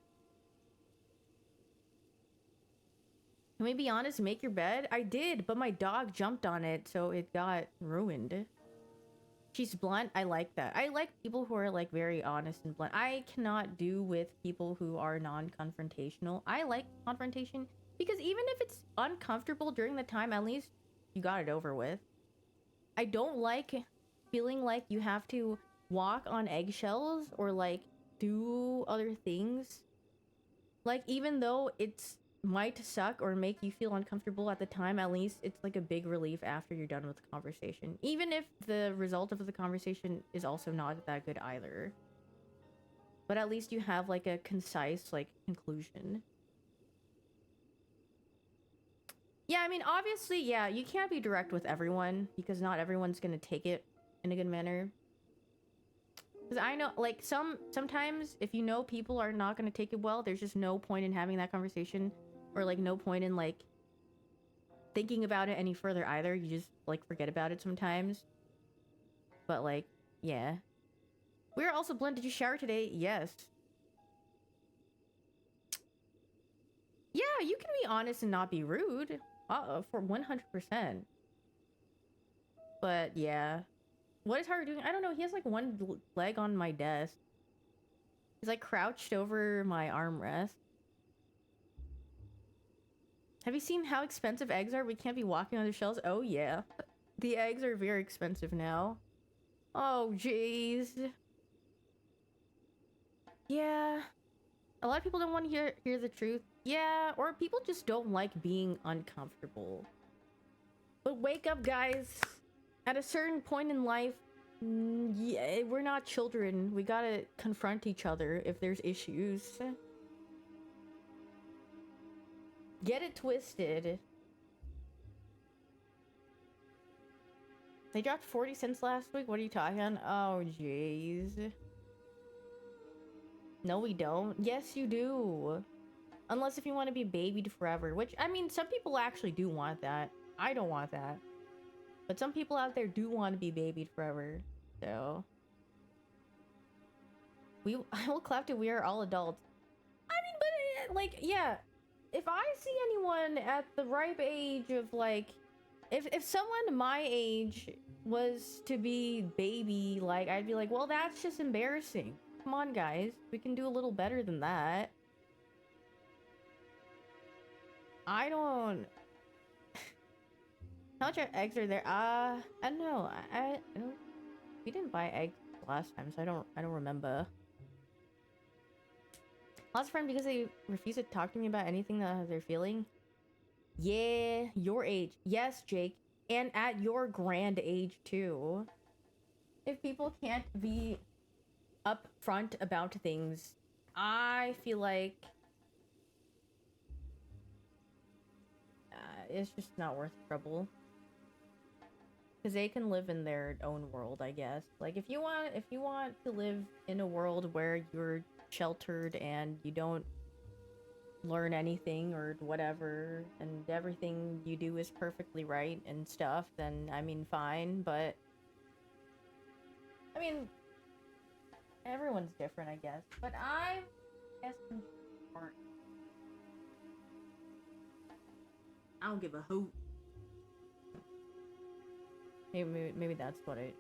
Can we be honest? Make your bed? I did, but my dog jumped on it, so it got ruined. She's blunt. I like that. I like people who are, like, very honest and blunt. I cannot do with people who are non-confrontational. I like confrontation because even if it's uncomfortable during the time, at least you got it over with. I don't like feeling like you have to walk on eggshells or, like, do other things. Like, even though it's might suck or make you feel uncomfortable at the time, at least it's like a big relief after you're done with the conversation. Even if the result of the conversation is also not that good either. But at least you have, like, a concise, like, conclusion. Yeah, I mean, obviously, yeah, you can't be direct with everyone because not everyone's gonna take it in a good manner. Because I know, like, sometimes if you know people are not gonna take it well, there's just no point in having that conversation. or like no point in like thinking about it any further either. You just like forget about it sometimes. But like, yeah. We're also blunt. Did you shower today? Yes. Yeah, you can be honest and not be rude. For 100%. But yeah. What is Haru doing? I don't know. He has like one leg on my desk. He's like crouched over my armrest. Have you seen how expensive eggs are? We can't be walking on the shelves. Oh yeah. The eggs are very expensive now. Oh jeez. Yeah. A lot of people don't want to hear the truth. Yeah, or people just don't like being uncomfortable. But wake up, guys. At a certain point in life, yeah, we're not children. We gotta confront each other if there's issues. Get it twisted. They dropped 40 cents last week? What are you talking on? Oh, jeez. No, we don't. Yes, you do. Unless if you want to be babied forever. Which, I mean, some people actually do want that. I don't want that. But some people out there do want to be babied forever. So... I will clap to we are all adults. I mean, but, like, yeah. If I see anyone at the ripe age of, like... If someone my age was to be baby, like, I'd be like, well, that's just embarrassing. Come on, guys. We can do a little better than that. I don't... How much eggs are there? I don't know. I don't... We didn't buy eggs last time, so I don't remember. Lost a friend because they refuse to talk to me about anything that they're feeling. Yeah, your age. Yes, Jake. And at your grand age, too. If people can't be upfront about things, I feel like... it's just not worth trouble. Because they can live in their own world, I guess. Like, if you want to live in a world where you're sheltered and you don't learn anything or whatever, and everything you do is perfectly right and stuff, then, I mean, fine, but... I mean, everyone's different, I guess. But I guess I don't give a hoot. Maybe that's what it's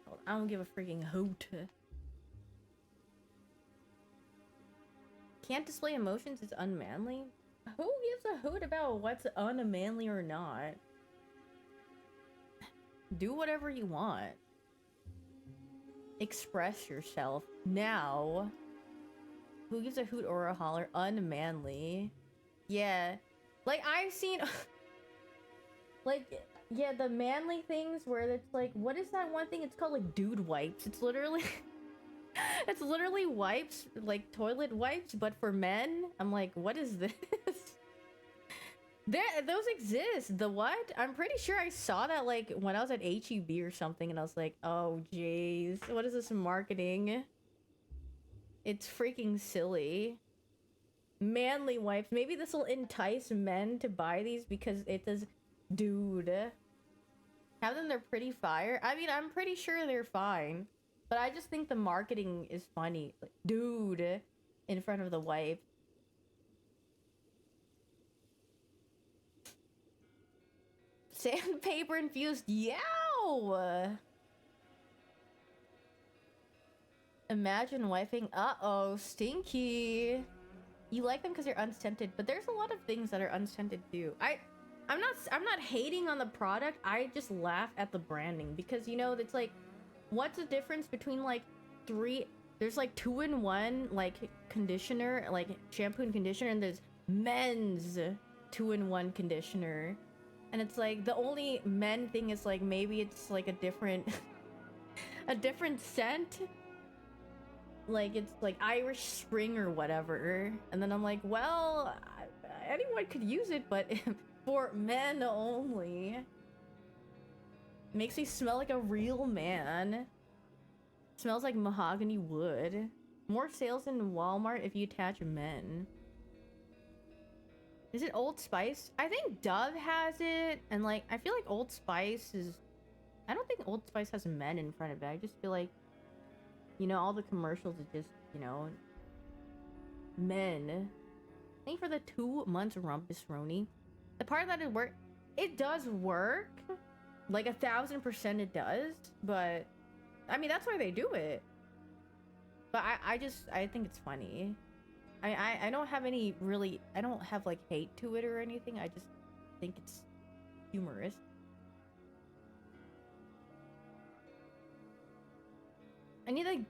called. I don't give a freaking hoot. Can't display emotions is unmanly? Who gives a hoot about what's unmanly or not? Do whatever you want. Express yourself. Now. Who gives a hoot or a holler? Unmanly. Yeah. Like, I've seen... like, yeah, the manly things where it's like... What is that one thing? It's called, like, dude wipes. It's literally... it's literally wipes, like toilet wipes, but for men. I'm like, what is this? Those exist. The what? I'm pretty sure I saw that like when I was at HEB or something, and I was like, oh jeez, what is this marketing? It's freaking silly. Manly wipes. Maybe this will entice men to buy these because it says, dude. Have them, they're pretty fire. I mean, I'm pretty sure they're fine. But I just think the marketing is funny. Like, dude, in front of the wipe. Sandpaper infused. Yow! Imagine wiping. Uh-oh, stinky. You like them because they're unscented, but there's a lot of things that are unscented too. I'm not hating on the product. I just laugh at the branding because, you know, it's like, what's the difference between like there's like 2-in-1 like conditioner, like shampoo and conditioner, and there's men's 2-in-1 conditioner, and it's like the only men thing is like maybe it's like a different a different scent, like it's like Irish Spring or whatever, and then I'm like, well, anyone could use it, but for men only. Makes me smell like a real man. Smells like mahogany wood. More sales in Walmart if you attach men. Is it Old Spice? I think Dove has it, and like I feel like Old Spice is. I don't think Old Spice has men in front of it. I just feel like, you know, all the commercials are just, you know, men. I think for the 2 months rumpus Roni, the part that it does work, like 1,000% it does. But I mean, that's why they do it. But I think it's funny. I don't have any really, I don't have like hate to it or anything. I just think it's humorous. I need like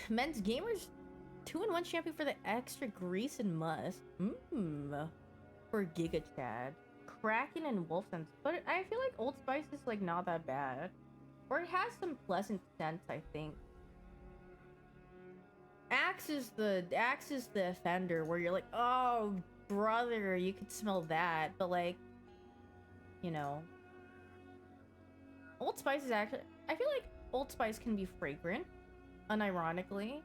men's gamers 2-in-1 shampoo for the extra grease and musk. For Giga Chad. Kraken and Wolf Sense. But I feel like Old Spice is like not that bad. Or it has some pleasant scents, I think. Axe is the offender where you're like, oh brother, you could smell that, but like, you know, Old Spice is actually, I feel like Old Spice can be fragrant, unironically.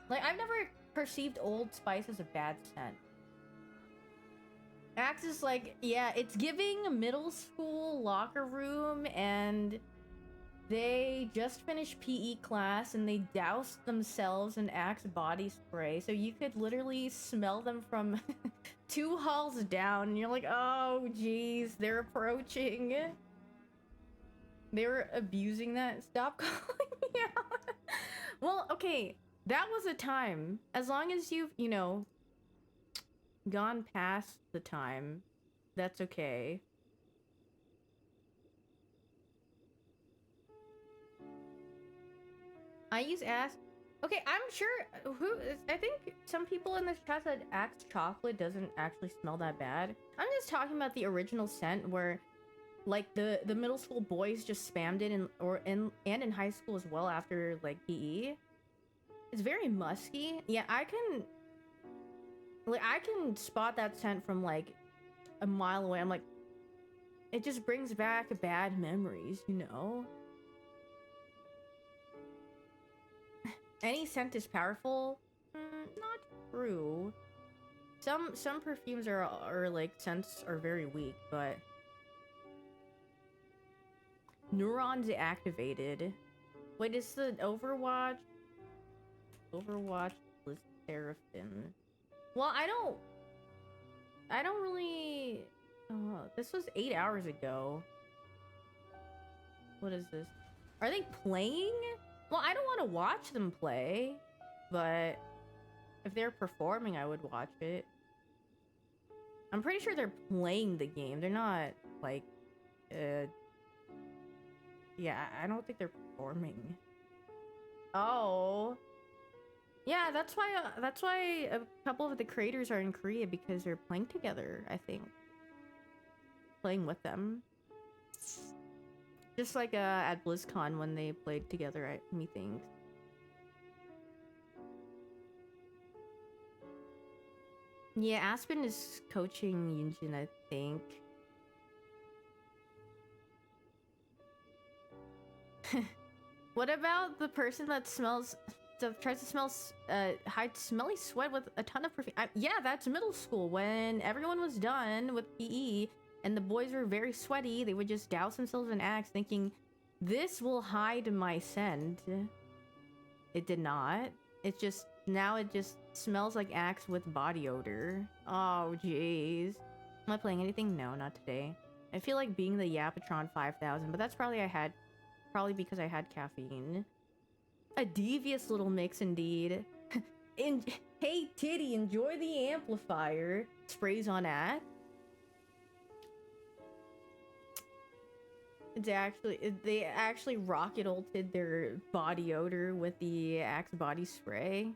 Like I've never perceived Old Spice as a bad scent. Axe is like, yeah, it's giving middle school locker room, and they just finished PE class and they doused themselves in Axe body spray. So you could literally smell them from 2 halls down. And you're like, oh, geez, they're approaching. They were abusing that. Stop calling me out. Well, okay, that was a time. As long as you've, you know, gone past the time, that's okay. I use Axe. Okay, I'm sure I think some people in this chat said Axe chocolate doesn't actually smell that bad. I'm just talking about the original scent where like the middle school boys just spammed it and in high school as well after like PE. It's very musky. Yeah, I can spot that scent from like a mile away. I'm like, it just brings back bad memories, you know? Any scent is powerful? Not true. Some perfumes are like scents are very weak, but neurons activated. Wait, is the Overwatch was Seraphim? Well, I don't really. This was 8 hours ago. What is this? Are they playing? Well, I don't want to watch them play, but if they're performing, I would watch it. I'm pretty sure they're playing the game. They're not, like, yeah, I don't think they're performing. Oh. Yeah, that's why a couple of the creators are in Korea, because they're playing together, I think. Playing with them. Just like at BlizzCon when they played together at Methinks. Yeah, Aspen is coaching Yunjin, I think. What about the person that tries to hide smelly sweat with a ton of perfume? Yeah, that's middle school when everyone was done with PE and the boys were very sweaty. They would just douse themselves in Axe thinking, this will hide my scent. It did not. Now it just smells like Axe with body odor. Oh, jeez. Am I playing anything? No, not today. I feel like being the Yapatron 5000, but that's probably because I had caffeine. A devious little mix indeed. Hey Titty, enjoy the amplifier. Sprays on Axe. They actually rocket ulted their body odor with the Axe body spray.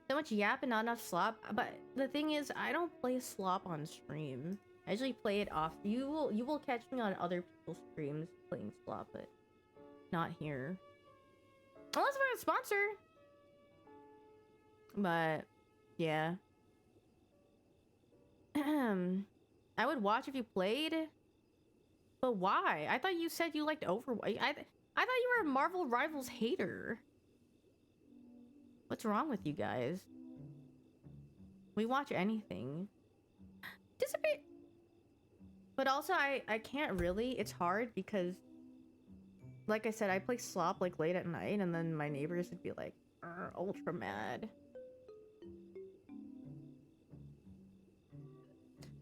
So much yap and not enough slop. But the thing is, I don't play slop on stream. I usually play it off. You will catch me on other people's streams playing slop, but not here. Unless we're a sponsor. But yeah. I would watch if you played. But why? I thought you said you liked Overwatch. I thought you were a Marvel Rivals hater. What's wrong with you guys? We watch anything. But also, I can't really. It's hard because, like I said, I play slop like late at night, and then my neighbors would be like, ultra mad.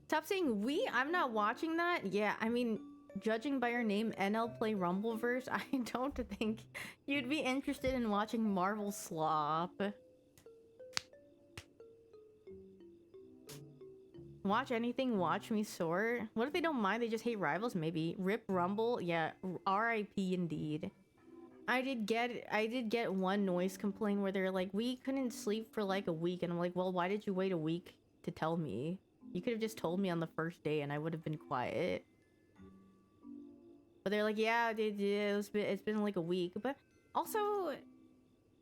Stop saying we. I'm not watching that. Yeah, I mean, judging by your name, NL Play Rumbleverse, I don't think you'd be interested in watching Marvel slop. Watch anything, watch me soar. What if they don't mind? They just hate rivals? Maybe. Rip Rumble? Yeah, R.I.P. indeed. I did get one noise complaint where they're like, we couldn't sleep for like a week, and I'm like, well, why did you wait a week to tell me? You could have just told me on the first day, and I would have been quiet. But they're like, yeah, it's been like a week, but also,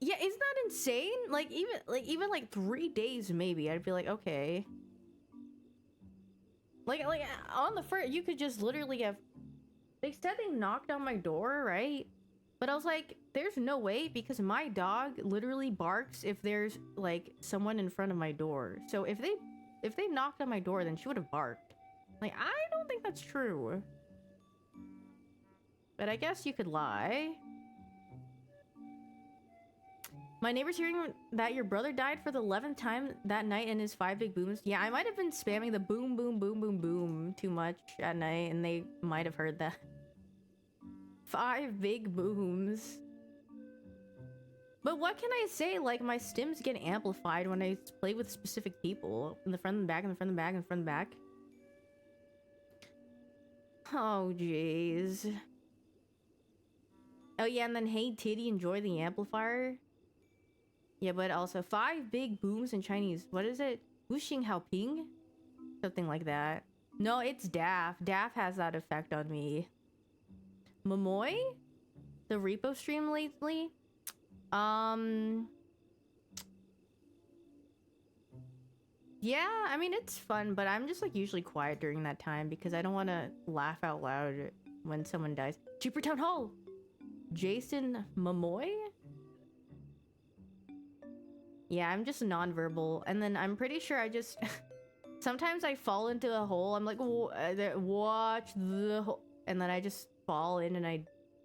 yeah, isn't that insane? Like even like 3 days maybe, I'd be like, okay. Like on the first, you could just literally have. They said they knocked on my door, right? But I was like, there's no way, because my dog literally barks if there's like someone in front of my door. So if they knocked on my door, then she would have barked. Like, I don't think that's true. But I guess you could lie. My neighbor's hearing that your brother died for the 11th time that night in his 5 big booms. Yeah, I might have been spamming the boom, boom, boom, boom, boom too much at night, and they might have heard that. 5 big booms. But what can I say? Like, my stims get amplified when I play with specific people. In the front and the back, in the front and the back, in the front and the back. Oh, jeez. Oh, yeah, and then hey, titty, enjoy the amplifier. Yeah, but also 5 big booms in Chinese. What is it? Wuxing Hao Ping? Something like that. No, it's Daff. Daff has that effect on me. Momoy? The repo stream lately? Yeah, I mean, it's fun, but I'm just like usually quiet during that time because I don't want to laugh out loud when someone dies. Cheaper Town Hall! Jason Momoy? Yeah, I'm just nonverbal, and then I'm pretty sure I just... Sometimes I fall into a hole, I'm like, watch the hole, and then I just fall in and I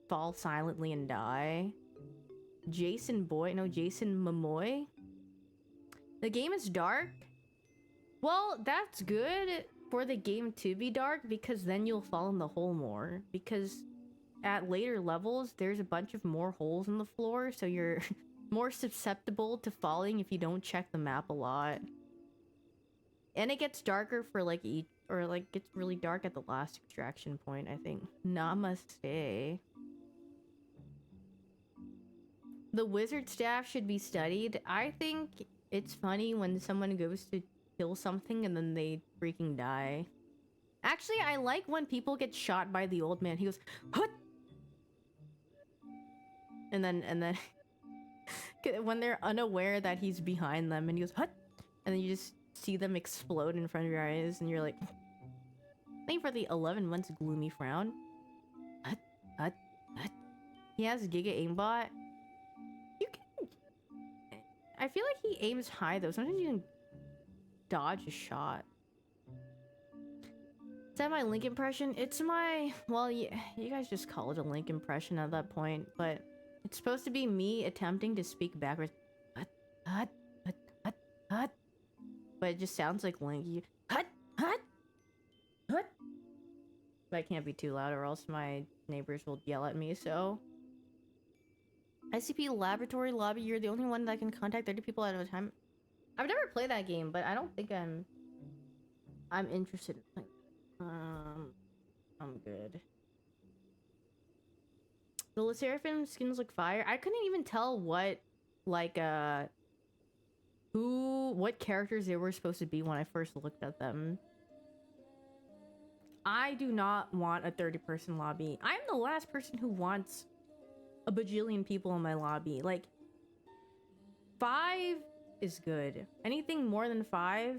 fall silently and die. Jason Momoy? The game is dark? Well, that's good for the game to be dark, because then you'll fall in the hole more. Because at later levels, there's a bunch of more holes in the floor, so you're more susceptible to falling if you don't check the map a lot. And it gets darker for like each, or like gets really dark at the last extraction point, I think. Namaste. The wizard staff should be studied. I think it's funny when someone goes to kill something and then they freaking die. Actually, I like when people get shot by the old man. He goes, "Hut!" And then when they're unaware that he's behind them, and he goes, "Hut!" And then you just see them explode in front of your eyes, and you're like, thank you for the 11 months gloomy frown. Hut, hut, hut. He has Giga aimbot. You can... I feel like he aims high, though. Sometimes you can dodge a shot. Is that my Link impression? It's my... Well, you guys just call it a Link impression at that point, but it's supposed to be me attempting to speak backwards. Hut, hut, hut, hut, hut. But it just sounds like Link. You... Hut, hut, hut. But I can't be too loud or else my neighbors will yell at me, so... SCP Laboratory Lobby, you're the only one that can contact 30 people at a time. I've never played that game, but I don't think I'm interested in playing. I'm good. The Seraphim skins look fire. I couldn't even tell what, like, what characters they were supposed to be when I first looked at them. I do not want a 30-person lobby. I'm the last person who wants a bajillion people in my lobby. Like, 5 is good. Anything more than 5,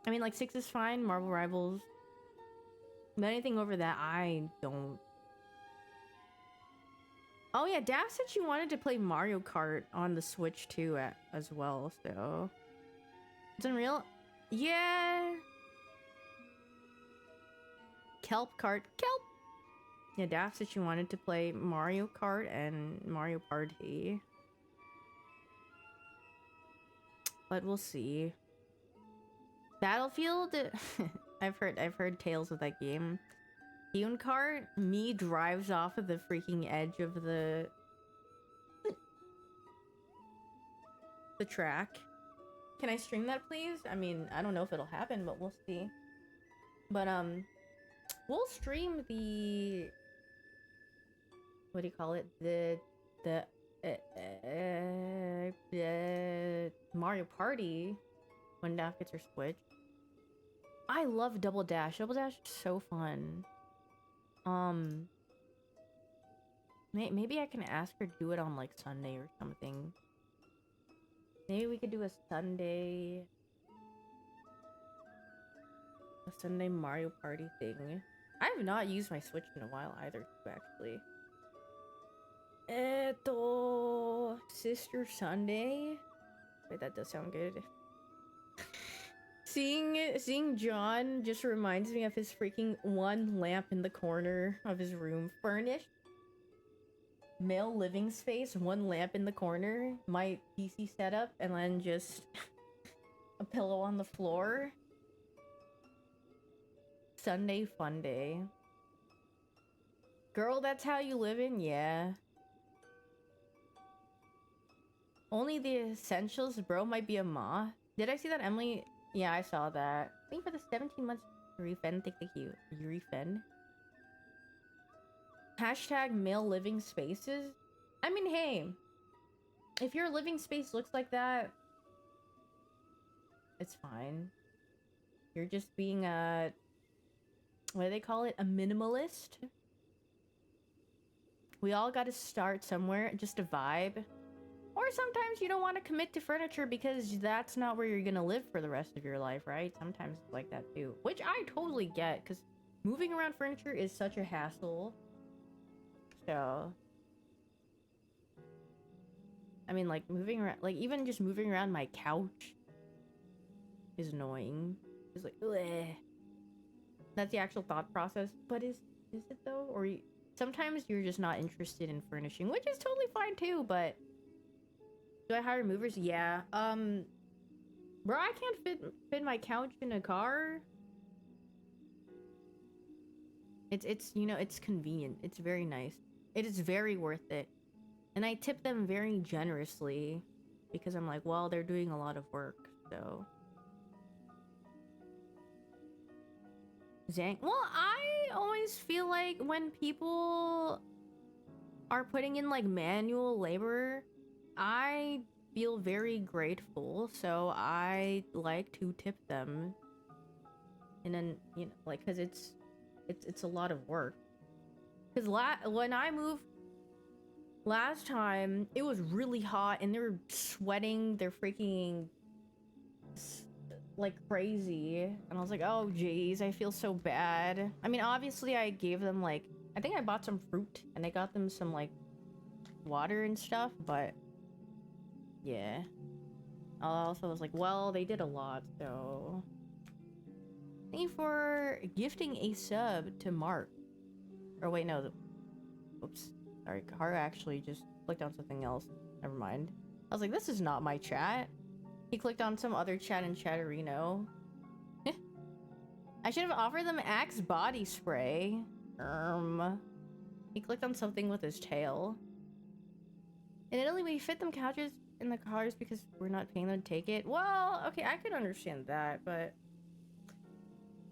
I mean, like 6 is fine, Marvel Rivals. But anything over that, I don't. Oh yeah, Daff said she wanted to play Mario Kart on the Switch too, as well, so... It's Unreal? Yeah... Kelp Kart. Kelp! Yeah, Daft said she wanted to play Mario Kart and Mario Party. But we'll see. Battlefield? I've heard tales of that game. Hyoon Kart, me drives off of the freaking edge of the track. Can I stream that, please? I mean, I don't know if it'll happen, but we'll see. But we'll stream the, what do you call it? The Mario Party when Daft gets her Switch. I love Double Dash. Double Dash is so fun. Maybe I can ask her to do it on like Sunday or something. Maybe we could do a Sunday Mario Party thing. I have not used my Switch in a while either, actually. Sister Sunday. Wait, that does sound good. Seeing John just reminds me of his freaking one lamp in the corner of his room. Furnished. Male living space, one lamp in the corner, my PC setup, and then just a pillow on the floor. Sunday fun day. Girl, that's how you live in? Yeah. Only the essentials, bro might be a ma. Did I see that, Emily? Yeah, I saw that. Thank you for the 17 months refund. Thank you. Refund. Hashtag male living spaces. I mean, hey, if your living space looks like that, it's fine. You're just being a, what do they call it? A minimalist? We all gotta start somewhere, just a vibe. Or sometimes you don't want to commit to furniture because that's not where you're gonna live for the rest of your life, right? Sometimes it's like that too. Which I totally get, because moving around furniture is such a hassle. So, I mean, like, moving around, like, even just moving around my couch is annoying. It's like, ugh. That's the actual thought process. But is it though? Or sometimes you're just not interested in furnishing, which is totally fine too, but do I hire movers? Yeah. Bro, I can't fit my couch in a car. It's you know, it's convenient. It's very nice. It is very worth it. And I tip them very generously because I'm like, well, they're doing a lot of work, so. Zang. Well, I always feel like when people are putting in like manual labor, I feel very grateful, so I like to tip them. And then, you know, like, cause it's a lot of work. Cause when I moved last time, it was really hot and they were sweating their freaking like crazy, and I was like, oh geez, I feel so bad. I mean, obviously I gave them like, I think I bought some fruit and I got them some like water and stuff, but yeah. I also was like, well, they did a lot, so. Thank you for gifting a sub to Mark. Or wait, no. Oops. Sorry, Car actually just clicked on something else. Never mind. I was like, this is not my chat. He clicked on some other chat in Chatterino. I should have offered them Axe body spray. He clicked on something with his tail. In Italy, we fit them couches in the cars because we're not paying them to take it. Well, okay, I could understand that, but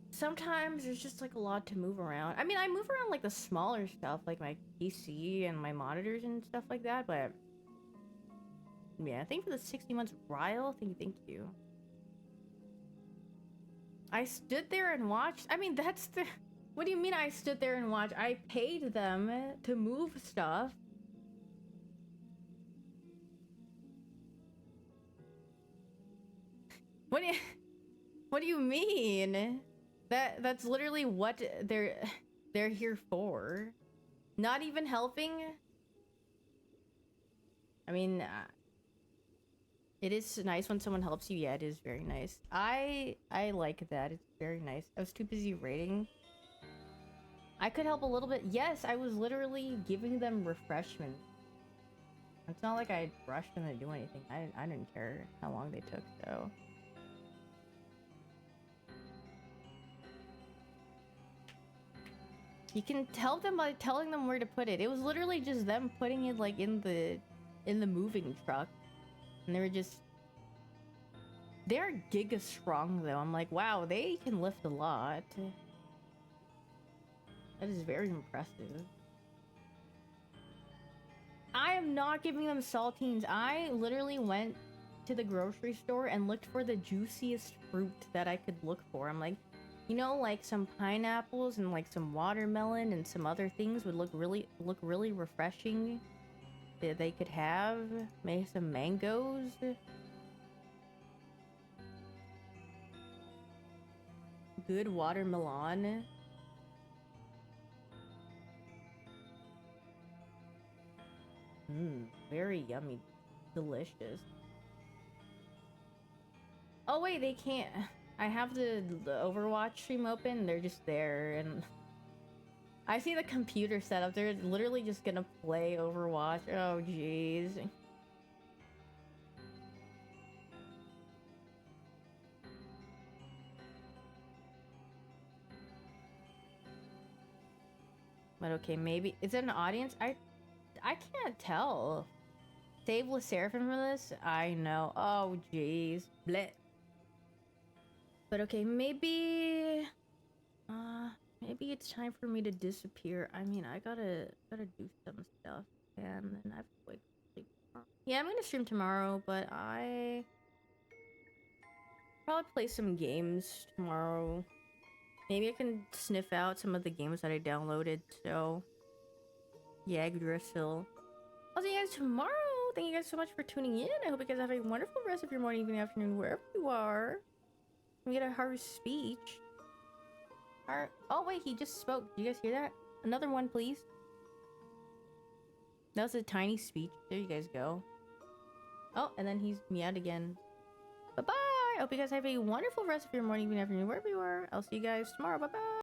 sometimes there's just like a lot to move around. I mean, I move around like the smaller stuff, like my PC and my monitors and stuff like that, but yeah, thank you for the 60 months, Ryle. Thank you. I stood there and watched. I mean, that's the. What do you mean I stood there and watched? I paid them to move stuff. What do you mean? That's literally what they're here for. Not even helping. I mean, it is nice when someone helps you. Yeah, it is very nice. I like that. It's very nice. I was too busy raiding. I could help a little bit. Yes, I was literally giving them refreshment. It's not like I rushed them to do anything. I didn't care how long they took, so. You can tell them by telling them where to put it. It was literally just them putting it like in the moving truck. And they were just, they're giga strong though. I'm like, wow, they can lift a lot. That is very impressive. I am not giving them saltines. I literally went to the grocery store and looked for the juiciest fruit that I could look for. I'm like, you know, like some pineapples and like some watermelon and some other things would look really refreshing that they could have. Maybe some mangoes. Good watermelon. Mmm, very yummy. Delicious. Oh wait, they can't. I have the Overwatch stream open. They're just there, and I see the computer setup. They're literally just gonna play Overwatch. Oh jeez. But okay, maybe is it an audience? I can't tell. Save Seraphim for this? I know. Oh jeez. Bleh. But okay, maybe maybe it's time for me to disappear. I mean, I gotta do some stuff, and then I have to wake up sleep tomorrow. Yeah, I'm gonna stream tomorrow, but I probably play some games tomorrow. Maybe I can sniff out some of the games that I downloaded. So yeah, Yggdrasil. I'll see you guys tomorrow. Thank you guys so much for tuning in. I hope you guys have a wonderful rest of your morning, evening, afternoon, wherever you are. We get a hard speech. Oh wait, he just spoke. Do you guys hear that? Another one, please. That was a tiny speech. There you guys go. Oh, and then he's meowed again. Bye-bye. I hope you guys have a wonderful rest of your morning, evening, afternoon, wherever you are. I'll see you guys tomorrow. Bye-bye.